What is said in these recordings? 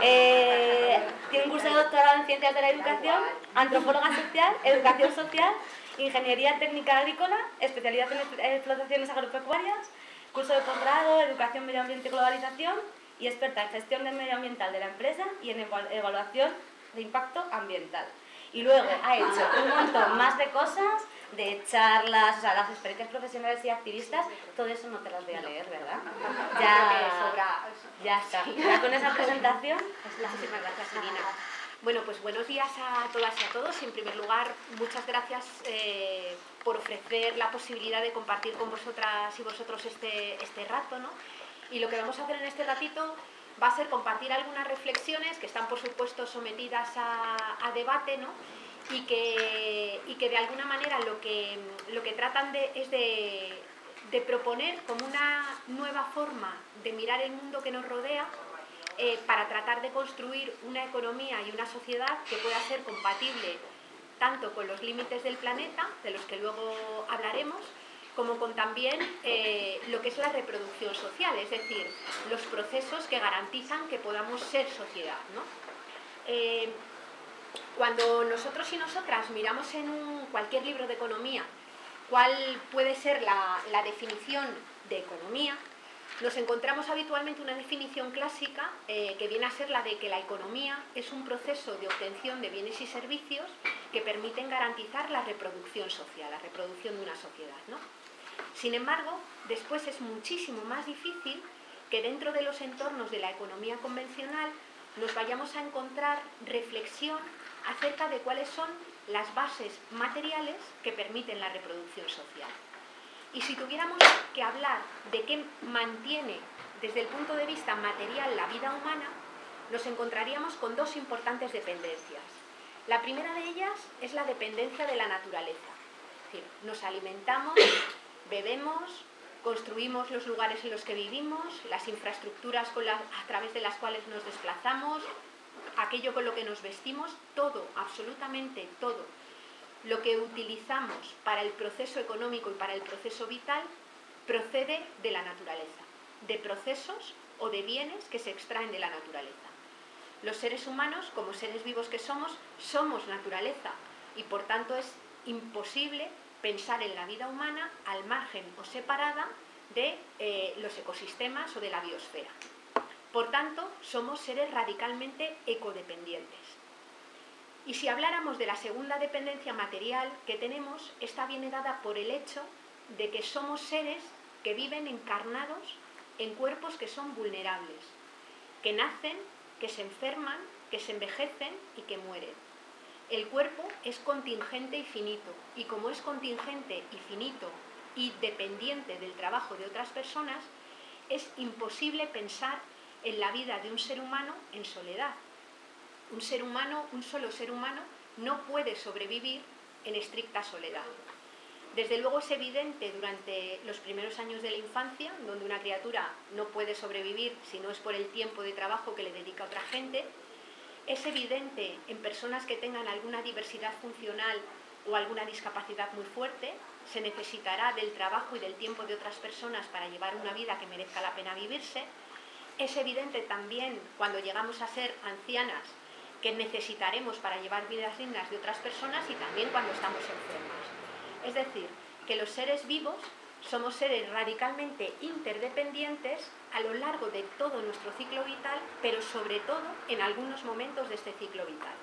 Tiene un curso de doctorado en Ciencias de la Educación, Antropóloga Social, Educación Social, Ingeniería Técnica Agrícola, especialidad en explotaciones agropecuarias, curso de posgrado, Educación, Medio Ambiente y Globalización, y experta en gestión del medioambiental de la empresa y en evaluación de impacto ambiental. Y luego ha hecho un montón más de cosas, de charlas, o sea, las experiencias profesionales y activistas, todo eso no te las voy a leer, ¿verdad? Ya está. Ya con esa presentación. Muchísimas gracias, Irina. Bueno, pues buenos días a todas y a todos. En primer lugar, muchas gracias por ofrecer la posibilidad de compartir con vosotras y vosotros este rato, ¿no? Y lo que vamos a hacer en este ratito va a ser compartir algunas reflexiones que están, por supuesto, sometidas a debate, ¿no? Y que de alguna manera lo que tratan es de proponer como una nueva forma de mirar el mundo que nos rodea, para tratar de construir una economía y una sociedad que pueda ser compatible tanto con los límites del planeta, de los que luego hablaremos, como con también lo que es la reproducción social, es decir, los procesos que garantizan que podamos ser sociedad, ¿no? Cuando nosotros y nosotras miramos en cualquier libro de economía cuál puede ser la definición de economía, nos encontramos habitualmente una definición clásica que viene a ser la de que la economía es un proceso de obtención de bienes y servicios que permiten garantizar la reproducción social, la reproducción de una sociedad, ¿no? Sin embargo, después es muchísimo más difícil que dentro de los entornos de la economía convencional nos vayamos a encontrar reflexión acerca de cuáles son las bases materiales que permiten la reproducción social. Y si tuviéramos que hablar de qué mantiene desde el punto de vista material la vida humana, nos encontraríamos con dos importantes dependencias. La primera de ellas es la dependencia de la naturaleza. Es decir, nos alimentamos, bebemos, construimos los lugares en los que vivimos, las infraestructuras a través de las cuales nos desplazamos, aquello con lo que nos vestimos, todo, absolutamente todo, lo que utilizamos para el proceso económico y para el proceso vital procede de la naturaleza, de procesos o de bienes que se extraen de la naturaleza. Los seres humanos, como seres vivos que somos naturaleza y por tanto es imposible pensar en la vida humana al margen o separada de los ecosistemas o de la biosfera. Por tanto, somos seres radicalmente ecodependientes. Y si habláramos de la segunda dependencia material que tenemos, esta viene dada por el hecho de que somos seres que viven encarnados en cuerpos que son vulnerables, que nacen, que se enferman, que se envejecen y que mueren. El cuerpo es contingente y finito, y como es contingente y finito y dependiente del trabajo de otras personas, es imposible pensar en la vida de un ser humano en soledad. Un solo ser humano, no puede sobrevivir en estricta soledad. Desde luego es evidente durante los primeros años de la infancia, donde una criatura no puede sobrevivir si no es por el tiempo de trabajo que le dedica a otra gente. Es evidente en personas que tengan alguna diversidad funcional o alguna discapacidad muy fuerte, se necesitará del trabajo y del tiempo de otras personas para llevar una vida que merezca la pena vivirse. Es evidente también cuando llegamos a ser ancianas que necesitaremos para llevar vidas dignas de otras personas y también cuando estamos enfermas. Es decir, que los seres vivos somos seres radicalmente interdependientes a lo largo de todo nuestro ciclo vital, pero sobre todo en algunos momentos de este ciclo vital.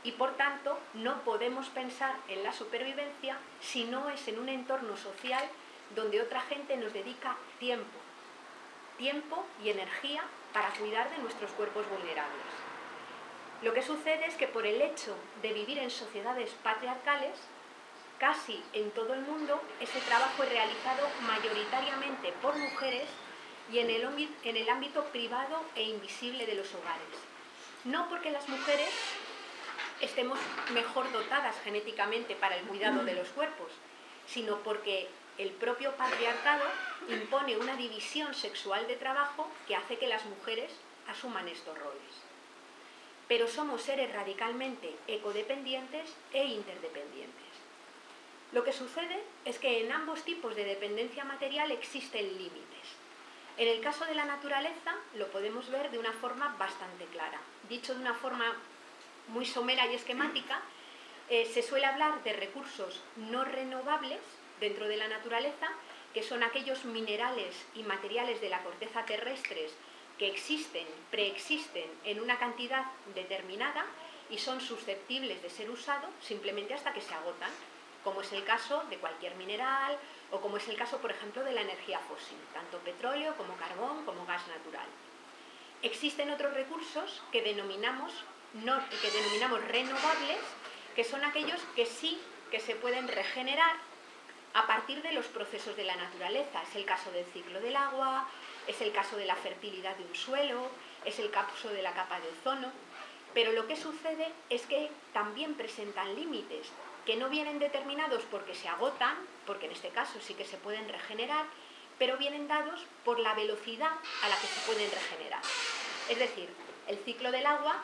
Y por tanto, no podemos pensar en la supervivencia si no es en un entorno social donde otra gente nos dedica tiempo y energía para cuidar de nuestros cuerpos vulnerables. Lo que sucede es que por el hecho de vivir en sociedades patriarcales, casi en todo el mundo ese trabajo es realizado mayoritariamente por mujeres y en el ámbito privado e invisible de los hogares. No porque las mujeres estemos mejor dotadas genéticamente para el cuidado de los cuerpos, sino porque el propio patriarcado impone una división sexual de trabajo que hace que las mujeres asuman estos roles. Pero somos seres radicalmente ecodependientes e interdependientes. Lo que sucede es que en ambos tipos de dependencia material existen límites. En el caso de la naturaleza lo podemos ver de una forma bastante clara. Dicho de una forma muy somera y esquemática, se suele hablar de recursos no renovables dentro de la naturaleza, que son aquellos minerales y materiales de la corteza terrestres que preexisten en una cantidad determinada y son susceptibles de ser usados simplemente hasta que se agotan, como es el caso de cualquier mineral o como es el caso, por ejemplo, de la energía fósil, tanto petróleo como carbón como gas natural. Existen otros recursos que denominamos renovables, que son aquellos que sí que se pueden regenerar a partir de los procesos de la naturaleza. Es el caso del ciclo del agua, es el caso de la fertilidad de un suelo, es el caso de la capa de ozono, pero lo que sucede es que también presentan límites que no vienen determinados porque se agotan, porque en este caso sí que se pueden regenerar, pero vienen dados por la velocidad a la que se pueden regenerar. Es decir, el ciclo del agua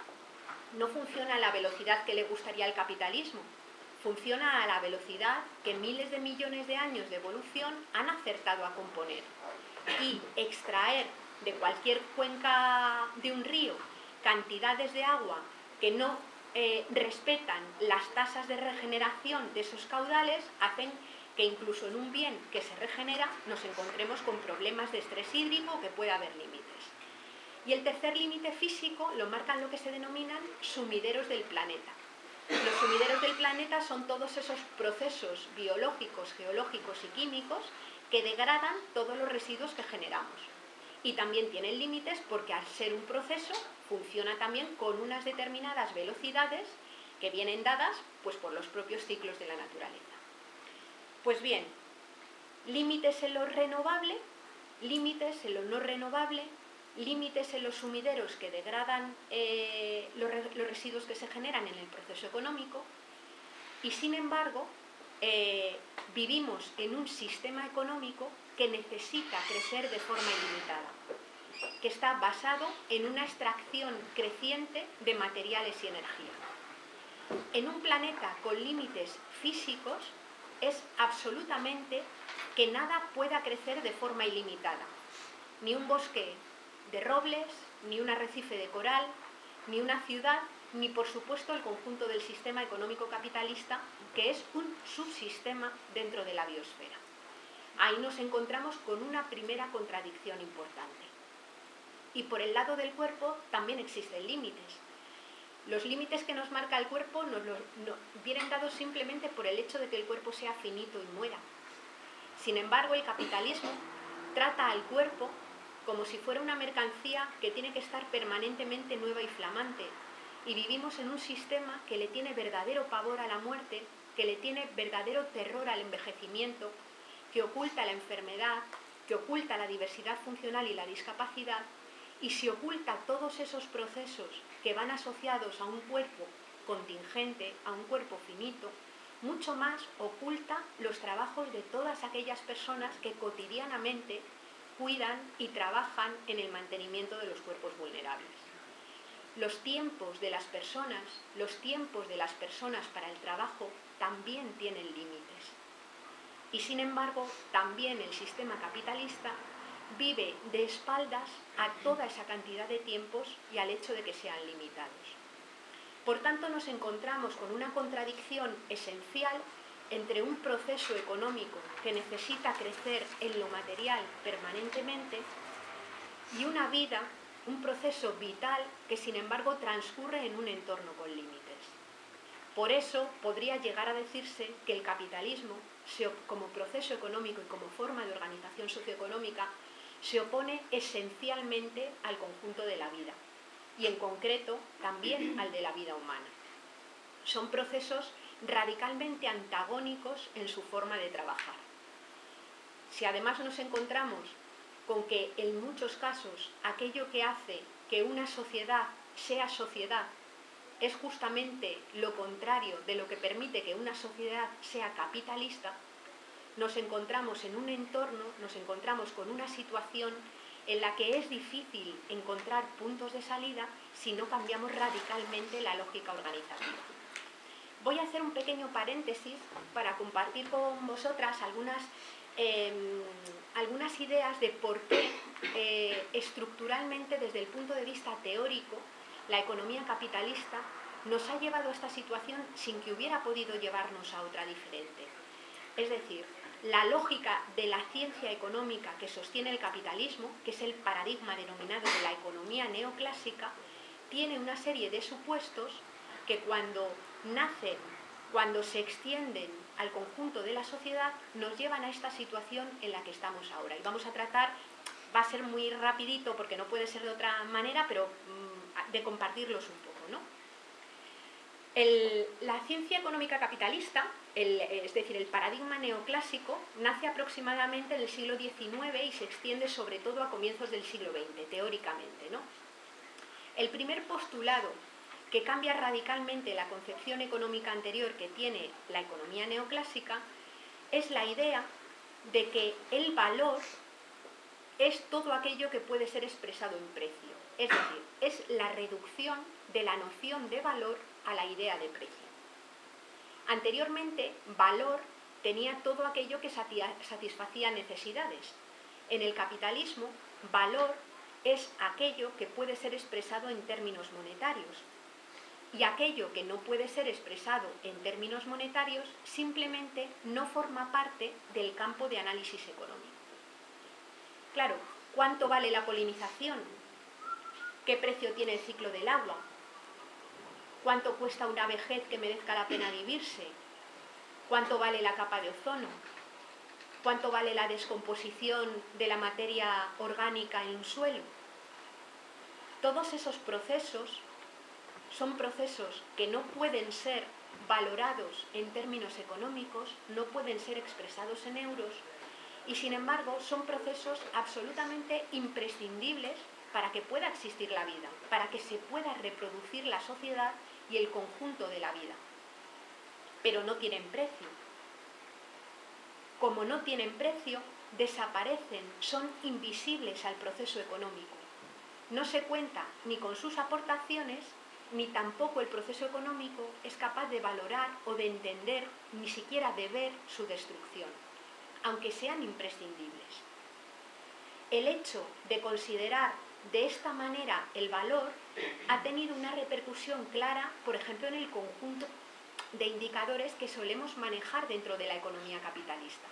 no funciona a la velocidad que le gustaría al capitalismo, funciona a la velocidad que miles de millones de años de evolución han acertado a componer. Y extraer de cualquier cuenca de un río cantidades de agua que no respetan las tasas de regeneración de esos caudales hacen que incluso en un bien que se regenera nos encontremos con problemas de estrés hídrico, que puede haber límites. Y el tercer límite físico lo marcan lo que se denominan sumideros del planeta. Los sumideros del planeta son todos esos procesos biológicos, geológicos y químicos que degradan todos los residuos que generamos. Y también tienen límites porque al ser un proceso funciona también con unas determinadas velocidades que vienen dadas pues, por los propios ciclos de la naturaleza. Pues bien, límites en lo renovable, límites en lo no renovable, límites en los sumideros que degradan los residuos que se generan en el proceso económico, y sin embargo vivimos en un sistema económico que necesita crecer de forma ilimitada, que está basado en una extracción creciente de materiales y energía. En un planeta con límites físicos es absolutamente que nada pueda crecer de forma ilimitada, ni un bosque de robles, ni un arrecife de coral, ni una ciudad, ni por supuesto el conjunto del sistema económico capitalista, que es un subsistema dentro de la biosfera. Ahí nos encontramos con una primera contradicción importante. Y por el lado del cuerpo también existen límites. Los límites que nos marca el cuerpo vienen dados simplemente por el hecho de que el cuerpo sea finito y muera. Sin embargo, el capitalismo trata al cuerpo como si fuera una mercancía que tiene que estar permanentemente nueva y flamante. Y vivimos en un sistema que le tiene verdadero pavor a la muerte, que le tiene verdadero terror al envejecimiento, que oculta la enfermedad, que oculta la diversidad funcional y la discapacidad, y se oculta todos esos procesos que van asociados a un cuerpo contingente, a un cuerpo finito, mucho más oculta los trabajos de todas aquellas personas que cotidianamente cuidan y trabajan en el mantenimiento de los cuerpos vulnerables. Los tiempos de las personas para el trabajo también tienen límites. Y sin embargo, también el sistema capitalista vive de espaldas a toda esa cantidad de tiempos y al hecho de que sean limitados. Por tanto, nos encontramos con una contradicción esencial entre un proceso económico que necesita crecer en lo material permanentemente y una vida, un proceso vital que sin embargo transcurre en un entorno con límites. Por eso podría llegar a decirse que el capitalismo, como proceso económico y como forma de organización socioeconómica, se opone esencialmente al conjunto de la vida y en concreto también al de la vida humana. Son procesos radicalmente antagónicos en su forma de trabajar. Si además nos encontramos con que en muchos casos aquello que hace que una sociedad sea sociedad es justamente lo contrario de lo que permite que una sociedad sea capitalista, nos encontramos en un entorno, nos encontramos con una situación en la que es difícil encontrar puntos de salida si no cambiamos radicalmente la lógica organizativa. Voy a hacer un pequeño paréntesis para compartir con vosotras algunas algunas ideas de por qué estructuralmente, desde el punto de vista teórico, la economía capitalista nos ha llevado a esta situación sin que hubiera podido llevarnos a otra diferente. Es decir, la lógica de la ciencia económica que sostiene el capitalismo, que es el paradigma denominado de la economía neoclásica, tiene una serie de supuestos que cuando nacen, cuando se extienden al conjunto de la sociedad, nos llevan a esta situación en la que estamos ahora. Y vamos a tratar, va a ser muy rapidito porque no puede ser de otra manera, pero de compartirlos un poco, ¿no? La ciencia económica capitalista, es decir, el paradigma neoclásico, nace aproximadamente en el siglo XIX y se extiende sobre todo a comienzos del siglo XX, teóricamente, ¿no? El primer postulado que cambia radicalmente la concepción económica anterior que tiene la economía neoclásica es la idea de que el valor es todo aquello que puede ser expresado en precio. Es decir, es la reducción de la noción de valor a la idea de precio. Anteriormente, valor tenía todo aquello que satisfacía necesidades. En el capitalismo, valor es aquello que puede ser expresado en términos monetarios. Y aquello que no puede ser expresado en términos monetarios simplemente no forma parte del campo de análisis económico. Claro, ¿cuánto vale la polinización? ¿Qué precio tiene el ciclo del agua? ¿Cuánto cuesta una vejez que merezca la pena vivirse? ¿Cuánto vale la capa de ozono? ¿Cuánto vale la descomposición de la materia orgánica en un suelo? Todos esos procesos son procesos que no pueden ser valorados en términos económicos, no pueden ser expresados en euros y, sin embargo, son procesos absolutamente imprescindibles para que pueda existir la vida, para que se pueda reproducir la sociedad y el conjunto de la vida. Pero no tienen precio. Como no tienen precio, desaparecen, son invisibles al proceso económico. No se cuenta ni con sus aportaciones, ni tampoco el proceso económico es capaz de valorar o de entender, ni siquiera de ver su destrucción, aunque sean imprescindibles. El hecho de considerar de esta manera el valor ha tenido una repercusión clara, por ejemplo, en el conjunto de indicadores que solemos manejar dentro de la economía capitalista.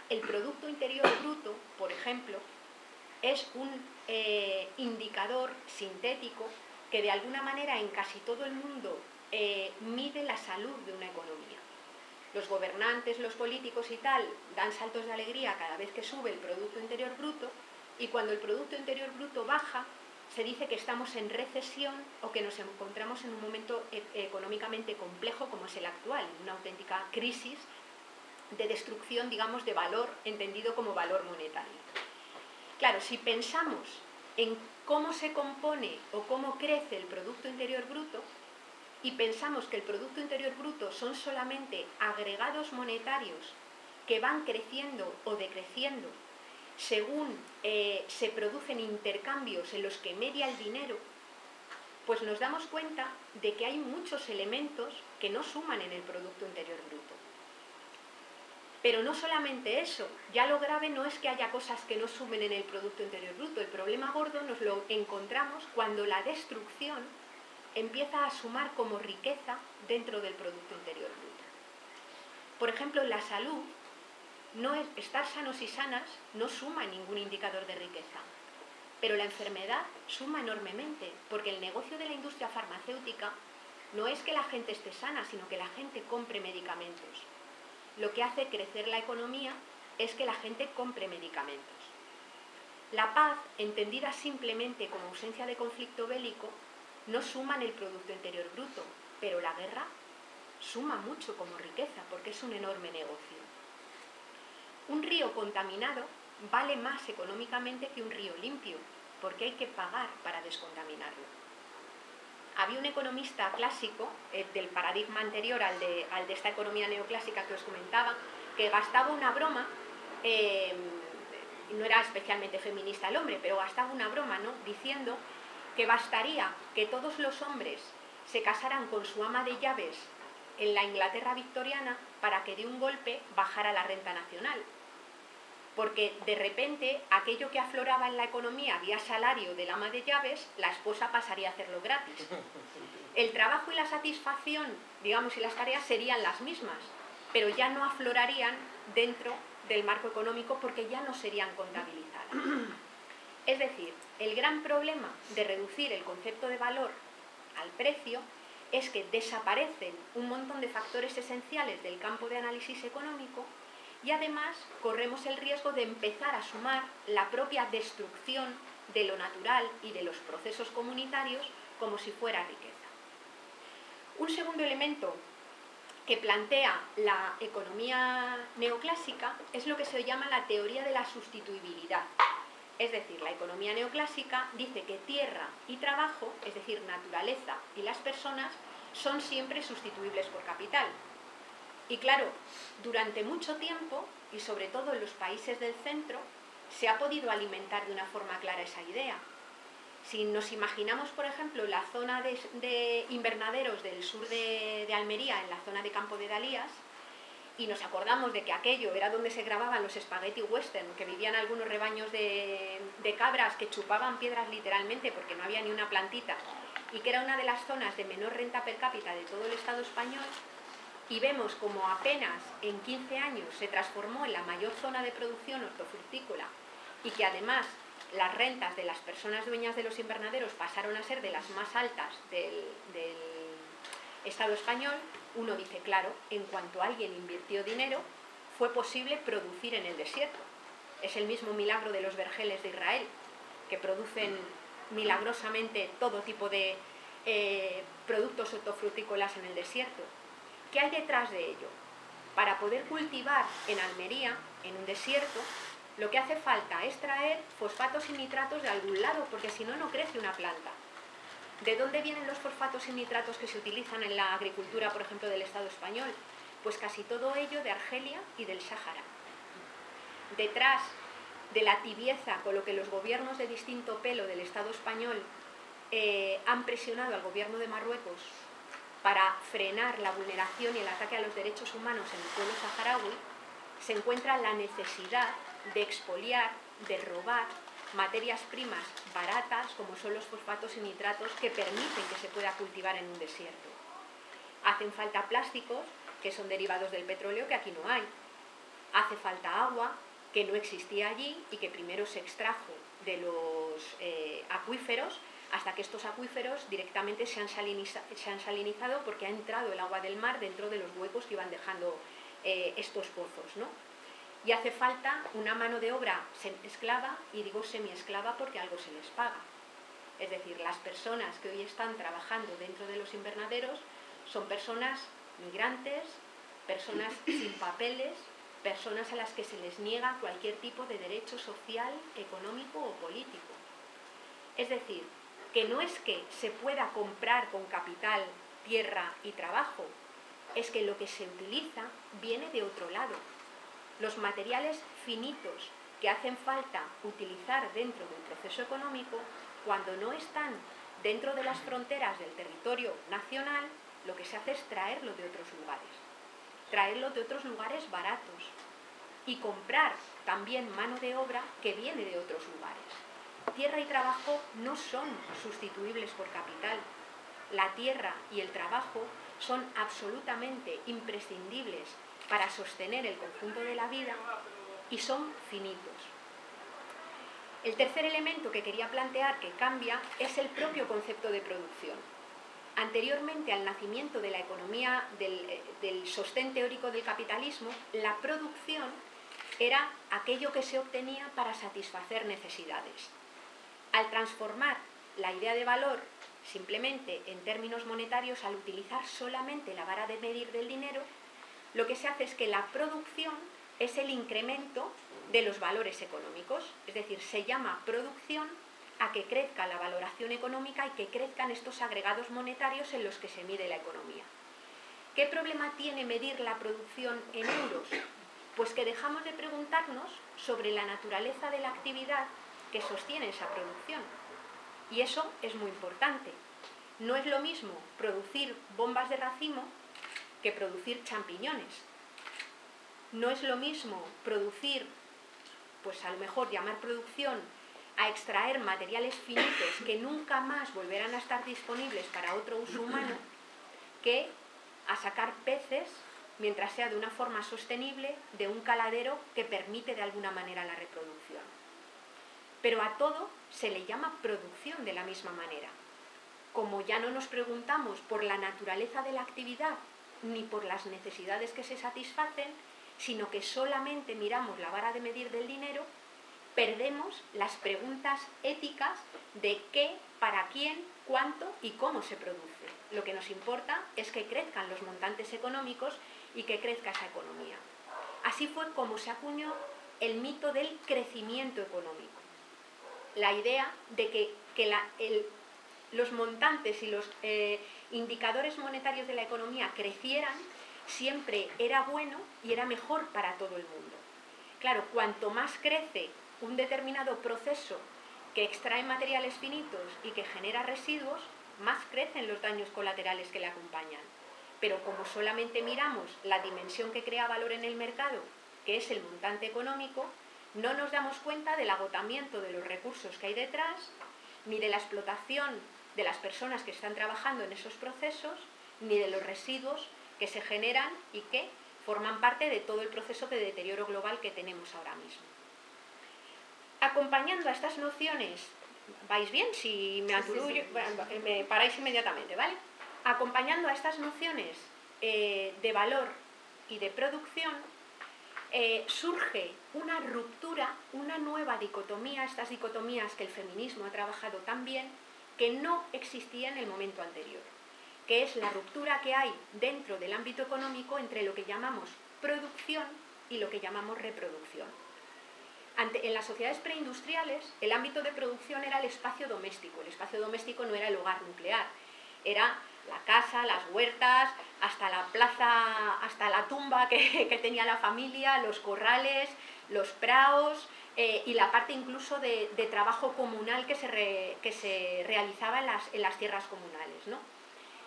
El Producto Interior Bruto, por ejemplo, es un indicador sintético que de alguna manera en casi todo el mundo mide la salud de una economía. Los gobernantes, los políticos y tal dan saltos de alegría cada vez que sube el Producto Interior Bruto, y cuando el Producto Interior Bruto baja se dice que estamos en recesión o que nos encontramos en un momento económicamente complejo como es el actual, una auténtica crisis de destrucción, digamos, de valor entendido como valor monetario. Claro, si pensamos en cómo se compone o cómo crece el Producto Interior Bruto y pensamos que el Producto Interior Bruto son solamente agregados monetarios que van creciendo o decreciendo según se producen intercambios en los que media el dinero, pues nos damos cuenta de que hay muchos elementos que no suman en el Producto Interior Bruto. Pero no solamente eso, ya lo grave no es que haya cosas que no sumen en el Producto Interior Bruto, el problema gordo nos lo encontramos cuando la destrucción empieza a sumar como riqueza dentro del Producto Interior Bruto. Por ejemplo, en la salud, estar sanos y sanas no suma en ningún indicador de riqueza, pero la enfermedad suma enormemente, porque el negocio de la industria farmacéutica no es que la gente esté sana, sino que la gente compre medicamentos. Lo que hace crecer la economía es que la gente compre medicamentos. La paz, entendida simplemente como ausencia de conflicto bélico, no suma en el Producto Interior Bruto, pero la guerra suma mucho como riqueza, porque es un enorme negocio. Un río contaminado vale más económicamente que un río limpio, porque hay que pagar para descontaminarlo. Había un economista clásico, del paradigma anterior al de esta economía neoclásica que os comentaba, que gastaba una broma, no era especialmente feminista el hombre, pero gastaba una broma, ¿no?, diciendo que bastaría que todos los hombres se casaran con su ama de llaves en la Inglaterra victoriana para que de un golpe bajara la renta nacional. porque de repente aquello que afloraba en la economía vía salario del ama de llaves, la esposa pasaría a hacerlo gratis. El trabajo y la satisfacción, digamos, y las tareas serían las mismas, pero ya no aflorarían dentro del marco económico porque ya no serían contabilizadas. Es decir, el gran problema de reducir el concepto de valor al precio es que desaparecen un montón de factores esenciales del campo de análisis económico y además corremos el riesgo de empezar a sumar la propia destrucción de lo natural y de los procesos comunitarios como si fuera riqueza. Un segundo elemento que plantea la economía neoclásica es lo que se llama la teoría de la sustituibilidad. Es decir, la economía neoclásica dice que tierra y trabajo, es decir, naturaleza y las personas, son siempre sustituibles por capital. Y claro, durante mucho tiempo, y sobre todo en los países del centro, se ha podido alimentar de una forma clara esa idea. Si nos imaginamos, por ejemplo, la zona de invernaderos del sur de Almería, en la zona de Campo de Dalías, y nos acordamos de que aquello era donde se grababan los spaghetti western, que vivían algunos rebaños de cabras que chupaban piedras literalmente porque no había ni una plantita, y que era una de las zonas de menor renta per cápita de todo el Estado español, y vemos como apenas en 15 años se transformó en la mayor zona de producción hortofrutícola, y que además las rentas de las personas dueñas de los invernaderos pasaron a ser de las más altas del Estado español, uno dice, claro, en cuanto alguien invirtió dinero, fue posible producir en el desierto. Es el mismo milagro de los vergeles de Israel, que producen milagrosamente todo tipo de productos hortofrutícolas en el desierto. ¿Qué hay detrás de ello? Para poder cultivar en Almería, en un desierto, lo que hace falta es traer fosfatos y nitratos de algún lado, porque si no, no crece una planta. ¿De dónde vienen los fosfatos y nitratos que se utilizan en la agricultura, por ejemplo, del Estado español? Pues casi todo ello de Argelia y del Sáhara. Detrás de la tibieza con lo que los gobiernos de distinto pelo del Estado español han presionado al gobierno de Marruecos para frenar la vulneración y el ataque a los derechos humanos en el pueblo saharaui, se encuentra la necesidad de expoliar, de robar materias primas baratas, como son los fosfatos y nitratos, que permiten que se pueda cultivar en un desierto. Hacen falta plásticos, que son derivados del petróleo, que aquí no hay. Hace falta agua, que no existía allí y que primero se extrajo de los acuíferos, hasta que estos acuíferos directamente se han salinizado porque ha entrado el agua del mar dentro de los huecos que iban dejando estos pozos, ¿no? Y hace falta una mano de obra esclava, y digo semiesclava porque algo se les paga. Es decir, las personas que hoy están trabajando dentro de los invernaderos son personas migrantes, personas sin papeles, personas a las que se les niega cualquier tipo de derecho social, económico o político. Es decir, que no es que se pueda comprar con capital, tierra y trabajo, es que lo que se utiliza viene de otro lado. Los materiales finitos que hacen falta utilizar dentro del proceso económico, cuando no están dentro de las fronteras del territorio nacional, lo que se hace es traerlo de otros lugares baratos, y comprar también mano de obra que viene de otros lugares. Tierra y trabajo no son sustituibles por capital. La tierra y el trabajo son absolutamente imprescindibles para sostener el conjunto de la vida y son finitos. El tercer elemento que quería plantear que cambia es el propio concepto de producción. Anteriormente al nacimiento de la economía del sostén teórico del capitalismo, la producción era aquello que se obtenía para satisfacer necesidades. Al transformar la idea de valor simplemente en términos monetarios, al utilizar solamente la vara de medir del dinero, lo que se hace es que la producción es el incremento de los valores económicos. Es decir, se llama producción a que crezca la valoración económica y que crezcan estos agregados monetarios en los que se mide la economía. ¿Qué problema tiene medir la producción en euros? Pues que dejamos de preguntarnos sobre la naturaleza de la actividad que sostiene esa producción. Y eso es muy importante. No es lo mismo producir bombas de racimo que producir champiñones. No es lo mismo producir pues a lo mejor llamar producción a extraer materiales finitos que nunca más volverán a estar disponibles para otro uso humano, que a sacar peces, mientras sea de una forma sostenible, de un caladero que permite de alguna manera la reproducción. Pero a todo se le llama producción de la misma manera. Como ya no nos preguntamos por la naturaleza de la actividad ni por las necesidades que se satisfacen, sino que solamente miramos la vara de medir del dinero, perdemos las preguntas éticas de qué, para quién, cuánto y cómo se produce. Lo que nos importa es que crezcan los montantes económicos y que crezca esa economía. Así fue como se acuñó el mito del crecimiento económico. La idea de que los montantes y los indicadores monetarios de la economía crecieran siempre era bueno y era mejor para todo el mundo. Claro, cuanto más crece un determinado proceso que extrae materiales finitos y que genera residuos, más crecen los daños colaterales que le acompañan. Pero como solamente miramos la dimensión que crea valor en el mercado, que es el montante económico, no nos damos cuenta del agotamiento de los recursos que hay detrás, ni de la explotación de las personas que están trabajando en esos procesos, ni de los residuos que se generan y que forman parte de todo el proceso de deterioro global que tenemos ahora mismo. Acompañando a estas nociones, ¿vais bien? Si me aturullo, sí. Bueno, me paráis inmediatamente, ¿vale? Acompañando a estas nociones de valor y de producción, surge una ruptura, una nueva dicotomía, estas dicotomías que el feminismo ha trabajado tan bien, que no existía en el momento anterior, que es la ruptura que hay dentro del ámbito económico entre lo que llamamos producción y lo que llamamos reproducción. En las sociedades preindustriales, el ámbito de producción era el espacio doméstico. El espacio doméstico no era el hogar nuclear, era la casa, las huertas, hasta la plaza, hasta la tumba que tenía la familia, los corrales, los praos y la parte incluso de trabajo comunal que se realizaba en las tierras comunales, ¿no?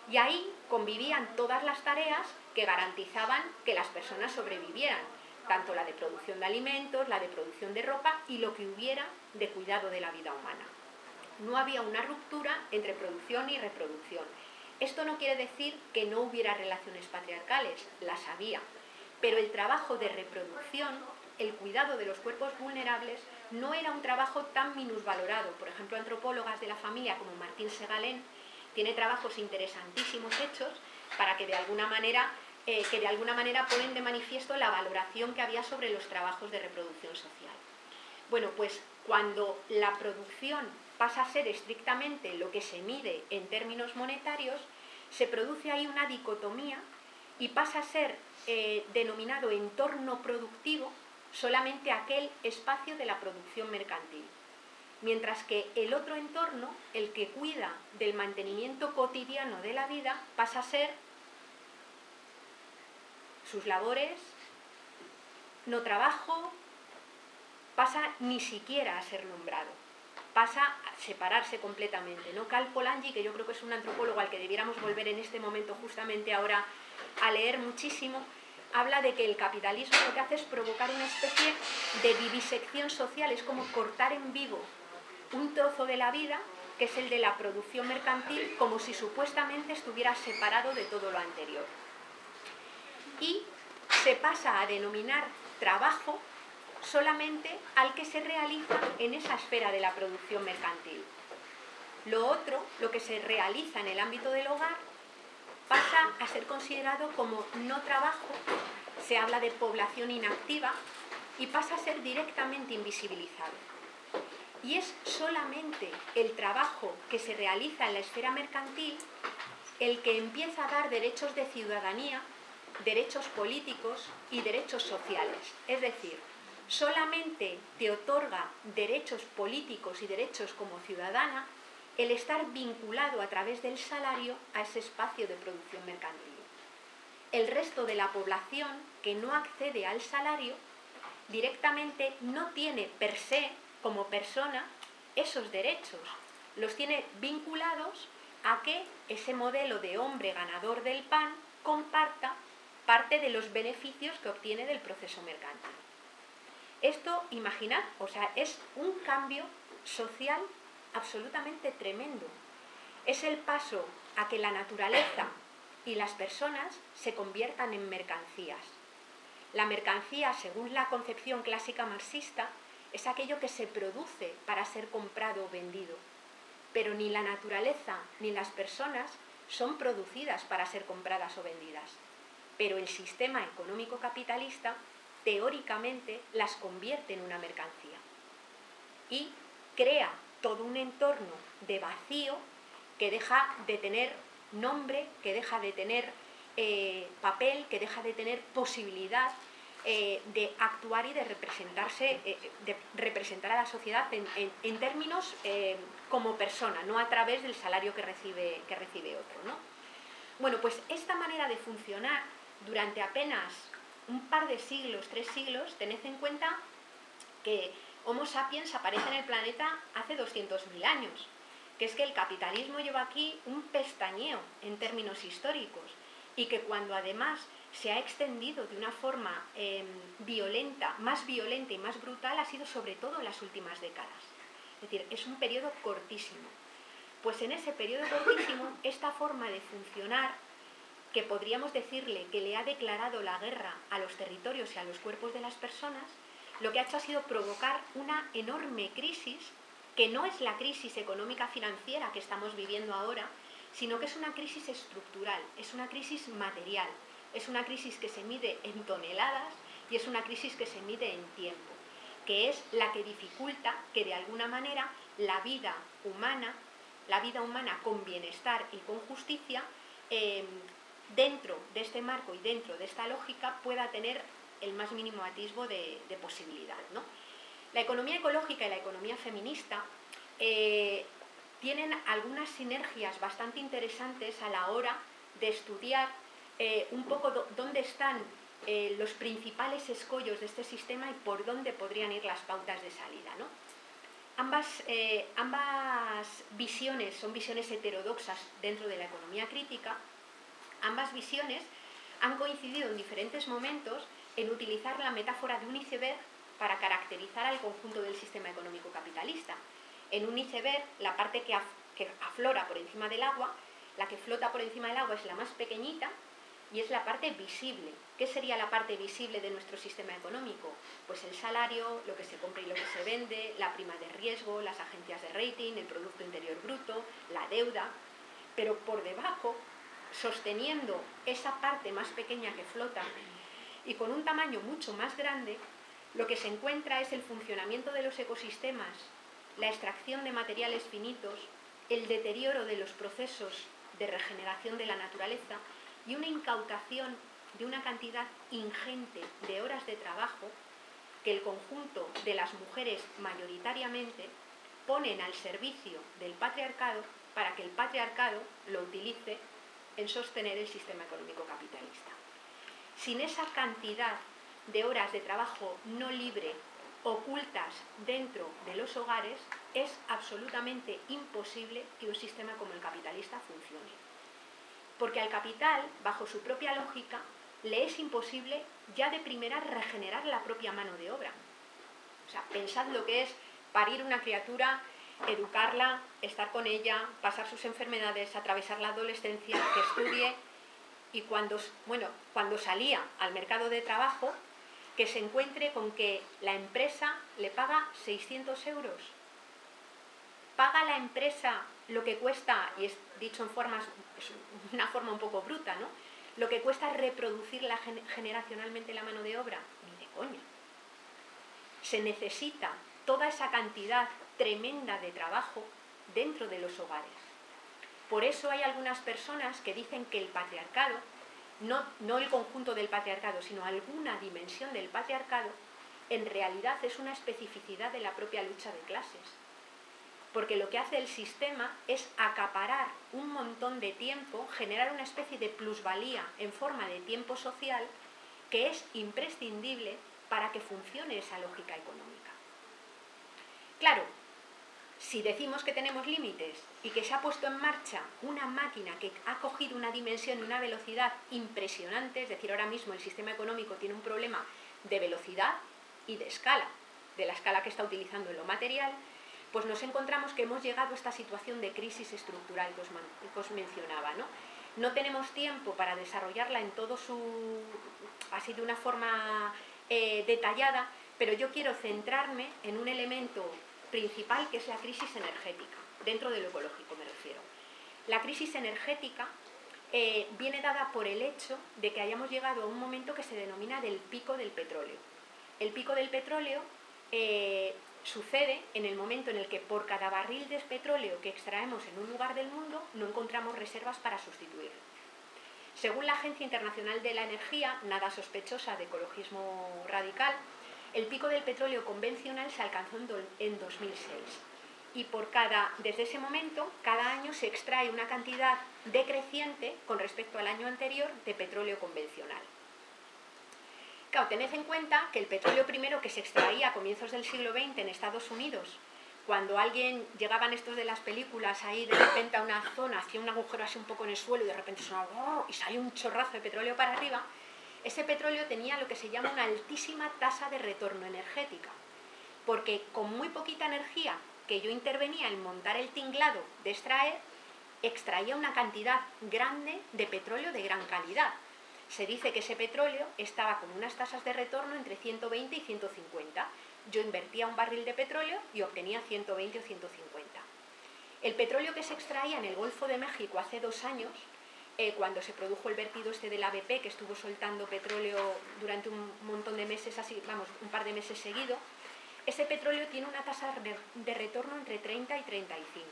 Y ahí convivían todas las tareas que garantizaban que las personas sobrevivieran, tanto la de producción de alimentos, la de producción de ropa y lo que hubiera de cuidado de la vida humana. No había una ruptura entre producción y reproducción. Esto no quiere decir que no hubiera relaciones patriarcales, las había, pero el trabajo de reproducción, el cuidado de los cuerpos vulnerables, no era un trabajo tan minusvalorado. Por ejemplo, antropólogas de la familia como Martín Segalen tiene trabajos interesantísimos hechos para que de alguna manera ponen de manifiesto la valoración que había sobre los trabajos de reproducción social. Bueno, pues cuando la producción pasa a ser estrictamente lo que se mide en términos monetarios, se produce ahí una dicotomía y pasa a ser denominado entorno productivo solamente aquel espacio de la producción mercantil. Mientras que el otro entorno, el que cuida del mantenimiento cotidiano de la vida, pasa a ser sus labores, no trabajo, pasa ni siquiera a ser nombrado, pasa a separarse completamente, ¿no? Karl Polanyi, que yo creo que es un antropólogo al que debiéramos volver en este momento justamente ahora a leer muchísimo, habla de que el capitalismo lo que hace es provocar una especie de vivisección social, es como cortar en vivo un trozo de la vida, que es el de la producción mercantil, como si supuestamente estuviera separado de todo lo anterior. Y se pasa a denominar trabajo solamente al que se realiza en esa esfera de la producción mercantil. Lo otro, lo que se realiza en el ámbito del hogar, pasa a ser considerado como no trabajo, se habla de población inactiva y pasa a ser directamente invisibilizado. Y es solamente el trabajo que se realiza en la esfera mercantil el que empieza a dar derechos de ciudadanía, derechos políticos y derechos sociales. Es decir, solamente te otorga derechos políticos y derechos como ciudadana el estar vinculado a través del salario a ese espacio de producción mercantil. El resto de la población que no accede al salario directamente no tiene per se, como persona, esos derechos. Los tiene vinculados a que ese modelo de hombre ganador del pan comparta parte de los beneficios que obtiene del proceso mercantil. Esto, imaginad, o sea, es un cambio social absolutamente tremendo. Es el paso a que la naturaleza y las personas se conviertan en mercancías. La mercancía, según la concepción clásica marxista, es aquello que se produce para ser comprado o vendido. Pero ni la naturaleza ni las personas son producidas para ser compradas o vendidas. Pero el sistema económico capitalista, teóricamente, las convierte en una mercancía. Y crea todo un entorno de vacío que deja de tener nombre, que deja de tener papel, que deja de tener posibilidad de actuar y de representarse, de representar a la sociedad en términos como persona, no a través del salario que recibe otro, ¿no? Bueno, pues esta manera de funcionar durante apenas un par de siglos, 3 siglos, tened en cuenta que Homo sapiens aparece en el planeta hace 200.000 años, que es que el capitalismo lleva aquí un pestañeo en términos históricos, y que cuando además se ha extendido de una forma violenta, más violenta y más brutal, ha sido sobre todo en las últimas décadas. Es decir, es un periodo cortísimo. Pues en ese periodo cortísimo, esta forma de funcionar, que podríamos decirle que le ha declarado la guerra a los territorios y a los cuerpos de las personas, lo que ha hecho ha sido provocar una enorme crisis, que no es la crisis económica financiera que estamos viviendo ahora, sino que es una crisis estructural, es una crisis material, es una crisis que se mide en toneladas y es una crisis que se mide en tiempo, que es la que dificulta que de alguna manera la vida humana con bienestar y con justicia, dentro de este marco y dentro de esta lógica, pueda tener el más mínimo atisbo de posibilidad, ¿no? La economía ecológica y la economía feminista tienen algunas sinergias bastante interesantes a la hora de estudiar un poco dónde están los principales escollos de este sistema y por dónde podrían ir las pautas de salida, ¿no? Ambas visiones son visiones heterodoxas dentro de la economía crítica. Ambas visiones han coincidido en diferentes momentos en utilizar la metáfora de un iceberg para caracterizar al conjunto del sistema económico capitalista. En un iceberg, la parte que aflora por encima del agua, la que flota por encima del agua es la más pequeñita y es la parte visible. ¿Qué sería la parte visible de nuestro sistema económico? Pues el salario, lo que se compra y lo que se vende, la prima de riesgo, las agencias de rating, el Producto Interior Bruto, la deuda. Pero por debajo, sosteniendo esa parte más pequeña que flota y con un tamaño mucho más grande, lo que se encuentra es el funcionamiento de los ecosistemas, la extracción de materiales finitos, el deterioro de los procesos de regeneración de la naturaleza y una incautación de una cantidad ingente de horas de trabajo que el conjunto de las mujeres mayoritariamente ponen al servicio del patriarcado para que el patriarcado lo utilice en sostener el sistema económico capitalista. Sin esa cantidad de horas de trabajo no libre ocultas dentro de los hogares, es absolutamente imposible que un sistema como el capitalista funcione. Porque al capital, bajo su propia lógica, le es imposible ya de primera regenerar la propia mano de obra. O sea, pensad lo que es parir una criatura, educarla, estar con ella, pasar sus enfermedades, atravesar la adolescencia, que estudie, y cuando salía al mercado de trabajo, que se encuentre con que la empresa le paga 600 euros. Paga la empresa lo que cuesta, y es dicho es una forma un poco bruta, ¿no? Lo que cuesta reproducir generacionalmente la mano de obra. Ni de coña. Se necesita toda esa cantidad tremenda de trabajo dentro de los hogares. Por eso hay algunas personas que dicen que el patriarcado, no el conjunto del patriarcado, sino alguna dimensión del patriarcado, en realidad es una especificidad de la propia lucha de clases. Porque lo que hace el sistema es acaparar un montón de tiempo, generar una especie de plusvalía en forma de tiempo social que es imprescindible para que funcione esa lógica económica. Claro, si decimos que tenemos límites y que se ha puesto en marcha una máquina que ha cogido una dimensión y una velocidad impresionante, es decir, ahora mismo el sistema económico tiene un problema de velocidad, y de escala, de la escala que está utilizando en lo material, pues nos encontramos que hemos llegado a esta situación de crisis estructural que os mencionaba, ¿no? No tenemos tiempo para desarrollarla en todo así de una forma detallada, pero yo quiero centrarme en un elemento principal que es la crisis energética, dentro de lo ecológico me refiero. La crisis energética viene dada por el hecho de que hayamos llegado a un momento que se denomina del pico del petróleo. El pico del petróleo sucede en el momento en el que por cada barril de petróleo que extraemos en un lugar del mundo no encontramos reservas para sustituirlo. Según la Agencia Internacional de la Energía, nada sospechosa de ecologismo radical, el pico del petróleo convencional se alcanzó en 2006 y desde ese momento, cada año se extrae una cantidad decreciente con respecto al año anterior de petróleo convencional. Claro, tened en cuenta que el petróleo primero que se extraía a comienzos del siglo XX en Estados Unidos, cuando llegaban estos de las películas ahí de repente a una zona, hacía un agujero así un poco en el suelo y de repente sonaba ¡oh! Y salió un chorrazo de petróleo para arriba, ese petróleo tenía lo que se llama una altísima tasa de retorno energética, porque con muy poquita energía que yo intervenía en montar el tinglado de extraía una cantidad grande de petróleo de gran calidad. Se dice que ese petróleo estaba con unas tasas de retorno entre 120 y 150. Yo invertía un barril de petróleo y obtenía 120 o 150. El petróleo que se extraía en el Golfo de México hace 2 años, cuando se produjo el vertido este del ABP, que estuvo soltando petróleo durante un montón de meses, un par de meses seguido, ese petróleo tiene una tasa de retorno entre 30 y 35.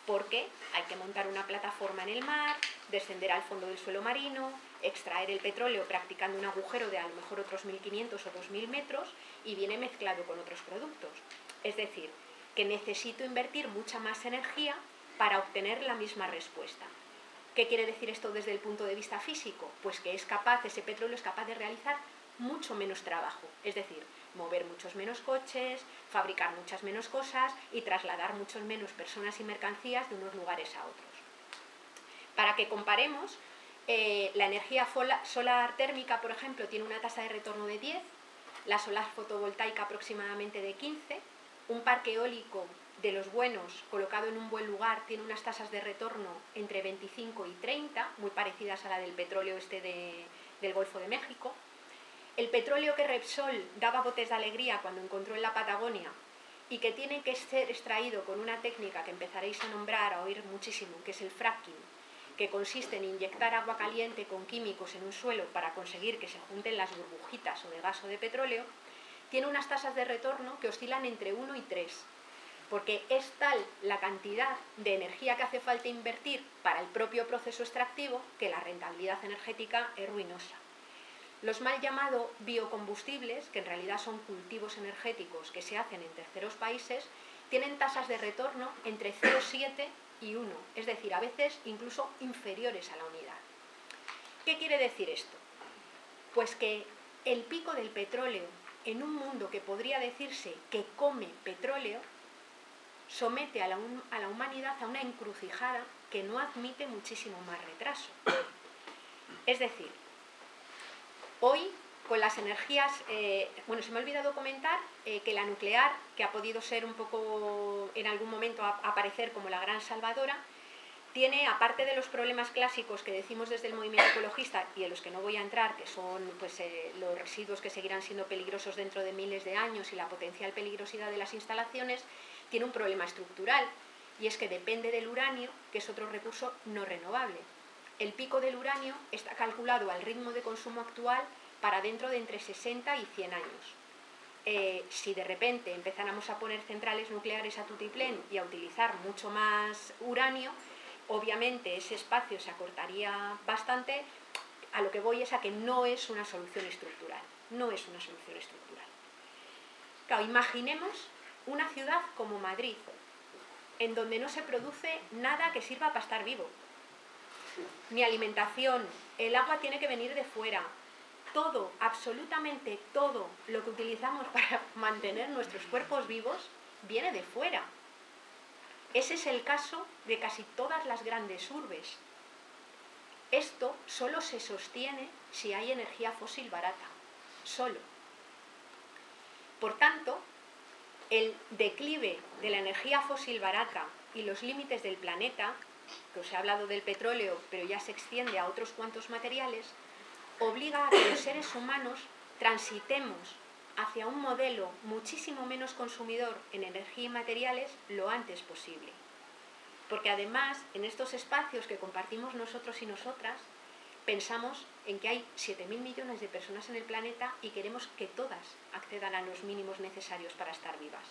Porque hay que montar una plataforma en el mar, descender al fondo del suelo marino, extraer el petróleo practicando un agujero de a lo mejor otros 1500 o 2000 metros y viene mezclado con otros productos. Es decir, que necesito invertir mucha más energía para obtener la misma respuesta. ¿Qué quiere decir esto desde el punto de vista físico? Pues que ese petróleo es capaz de realizar mucho menos trabajo, es decir, mover muchos menos coches, fabricar muchas menos cosas y trasladar muchos menos personas y mercancías de unos lugares a otros. Para que comparemos, la energía solar térmica, por ejemplo, tiene una tasa de retorno de 10, la solar fotovoltaica aproximadamente de 15, un parque eólico de los buenos, colocado en un buen lugar, tiene unas tasas de retorno entre 25 y 30, muy parecidas a la del petróleo del Golfo de México. El petróleo que Repsol daba botes de alegría cuando encontró en la Patagonia y que tiene que ser extraído con una técnica que empezaréis a oír muchísimo, que es el fracking, que consiste en inyectar agua caliente con químicos en un suelo para conseguir que se junten las burbujitas o de gas o de petróleo, tiene unas tasas de retorno que oscilan entre 1 y 3, porque es tal la cantidad de energía que hace falta invertir para el propio proceso extractivo que la rentabilidad energética es ruinosa. Los mal llamados biocombustibles, que en realidad son cultivos energéticos que se hacen en terceros países, tienen tasas de retorno entre 0,7 y 1, es decir, a veces incluso inferiores a la unidad. ¿Qué quiere decir esto? Pues que el pico del petróleo en un mundo que podría decirse que come petróleo somete a la humanidad a una encrucijada que no admite muchísimo más retraso. Es decir, hoy, con las energías, se me ha olvidado comentar que la nuclear, que ha podido ser un poco, en algún momento, aparecer como la gran salvadora, tiene, aparte de los problemas clásicos que decimos desde el movimiento ecologista y en los que no voy a entrar, que son los residuos que seguirán siendo peligrosos dentro de miles de años y la potencial peligrosidad de las instalaciones, tiene un problema estructural, y es que depende del uranio, que es otro recurso no renovable. El pico del uranio está calculado al ritmo de consumo actual para dentro de entre 60 y 100 años. Si de repente empezáramos a poner centrales nucleares a tutiplén y a utilizar mucho más uranio, obviamente ese espacio se acortaría bastante. A lo que voy es a que no es una solución estructural. No es una solución estructural. Claro, imaginemos una ciudad como Madrid, en donde no se produce nada que sirva para estar vivo. Ni alimentación, el agua tiene que venir de fuera. Todo, absolutamente todo lo que utilizamos para mantener nuestros cuerpos vivos viene de fuera. Ese es el caso de casi todas las grandes urbes. Esto solo se sostiene si hay energía fósil barata, solo. Por tanto, el declive de la energía fósil barata y los límites del planeta, que os he hablado del petróleo, pero ya se extiende a otros cuantos materiales, obliga a que los seres humanos transitemos hacia un modelo muchísimo menos consumidor en energía y materiales lo antes posible. Porque además, en estos espacios que compartimos nosotros y nosotras, pensamos en que hay 7.000 millones de personas en el planeta y queremos que todas accedan a los mínimos necesarios para estar vivas.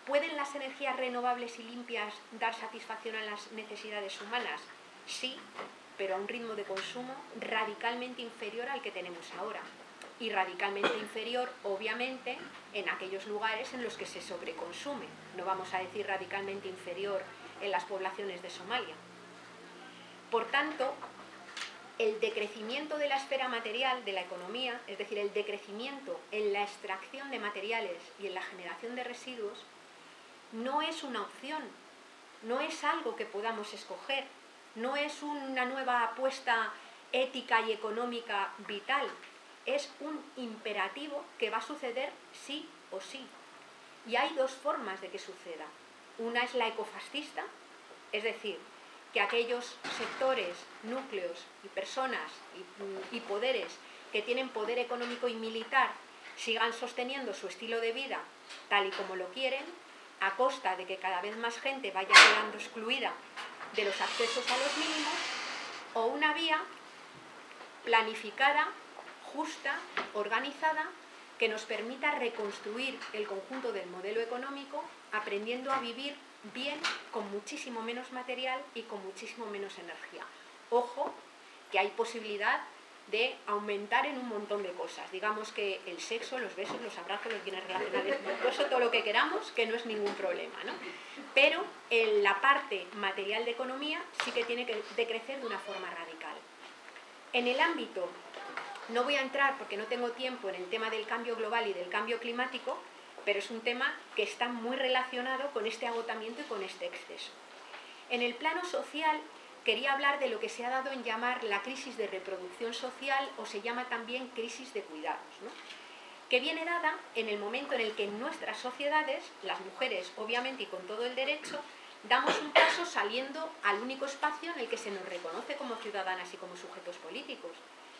¿Pueden las energías renovables y limpias dar satisfacción a las necesidades humanas? Sí, pero a un ritmo de consumo radicalmente inferior al que tenemos ahora. Y radicalmente inferior, obviamente, en aquellos lugares en los que se sobreconsume. No vamos a decir radicalmente inferior en las poblaciones de Somalia. Por tanto, el decrecimiento de la esfera material de la economía, es decir, el decrecimiento en la extracción de materiales y en la generación de residuos, no es una opción, no es algo que podamos escoger, no es una nueva apuesta ética y económica vital, es un imperativo que va a suceder sí o sí. Y hay dos formas de que suceda. Una es la ecofascista, es decir, que aquellos sectores, núcleos y personas y poderes que tienen poder económico y militar sigan sosteniendo su estilo de vida tal y como lo quieren, a costa de que cada vez más gente vaya quedando excluida de los accesos a los mínimos, o una vía planificada, justa, organizada, que nos permita reconstruir el conjunto del modelo económico, aprendiendo a vivir bien, con muchísimo menos material y con muchísimo menos energía. Ojo, que hay posibilidad de aumentar en un montón de cosas. Digamos que el sexo, los besos, los abrazos, los bienes relacionales, todo lo que queramos, que no es ningún problema, ¿no? Pero en la parte material de economía sí que tiene que decrecer de una forma radical. En el ámbito, no voy a entrar porque no tengo tiempo en el tema del cambio global y del cambio climático, pero es un tema que está muy relacionado con este agotamiento y con este exceso. En el plano social, quería hablar de lo que se ha dado en llamar la crisis de reproducción social, o se llama también crisis de cuidados, ¿no? Que viene dada en el momento en el que en nuestras sociedades, las mujeres obviamente y con todo el derecho, damos un paso saliendo al único espacio en el que se nos reconoce como ciudadanas y como sujetos políticos,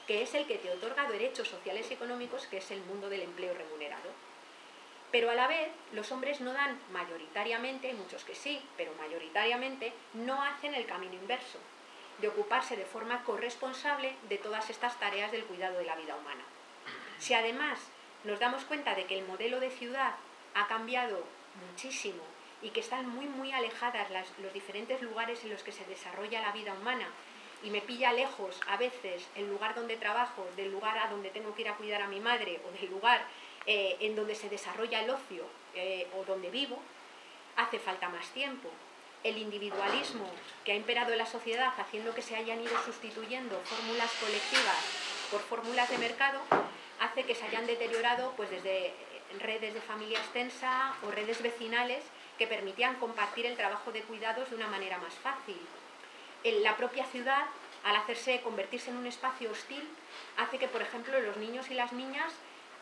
que es el que te otorga derechos sociales y económicos, que es el mundo del empleo remunerado. Pero a la vez, los hombres no dan mayoritariamente, hay muchos que sí, pero mayoritariamente no hacen el camino inverso, de ocuparse de forma corresponsable de todas estas tareas del cuidado de la vida humana. Si además nos damos cuenta de que el modelo de ciudad ha cambiado muchísimo y que están muy alejadas los diferentes lugares en los que se desarrolla la vida humana, y me pilla lejos a veces el lugar donde trabajo del lugar a donde tengo que ir a cuidar a mi madre, o del lugar en donde se desarrolla el ocio o donde vivo, hace falta más tiempo. El individualismo que ha imperado en la sociedad, haciendo que se hayan ido sustituyendo fórmulas colectivas por fórmulas de mercado, hace que se hayan deteriorado pues desde redes de familia extensa o redes vecinales que permitían compartir el trabajo de cuidados de una manera más fácil. En la propia ciudad, al convertirse en un espacio hostil, hace que, por ejemplo, los niños y las niñas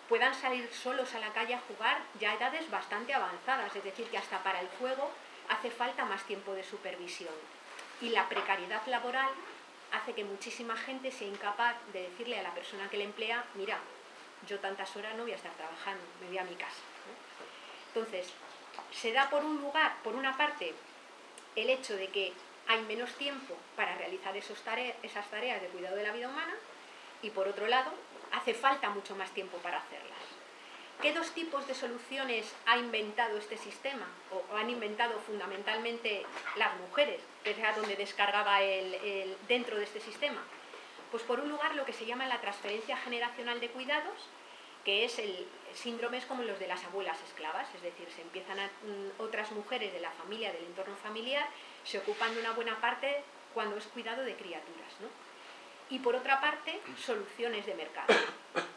puedan salir solos a la calle a jugar ya a edades bastante avanzadas, es decir, que hasta para el juego hace falta más tiempo de supervisión. Y la precariedad laboral hace que muchísima gente sea incapaz de decirle a la persona que le emplea: mira, yo tantas horas no voy a estar trabajando, me voy a mi casa, ¿no? Entonces, se da por una parte, el hecho de que hay menos tiempo para realizar esas tareas de cuidado de la vida humana, y por otro lado, hace falta mucho más tiempo para hacerlas. ¿Qué dos tipos de soluciones ha inventado este sistema? O han inventado fundamentalmente las mujeres, que es a donde descargaba dentro de este sistema. Pues por un lugar lo que se llama la transferencia generacional de cuidados, que es síndromes como los de las abuelas esclavas, es decir, se empiezan otras mujeres de la familia, del entorno familiar, se ocupan de una buena parte cuando es cuidado de criaturas, ¿no? Y por otra parte, soluciones de mercado,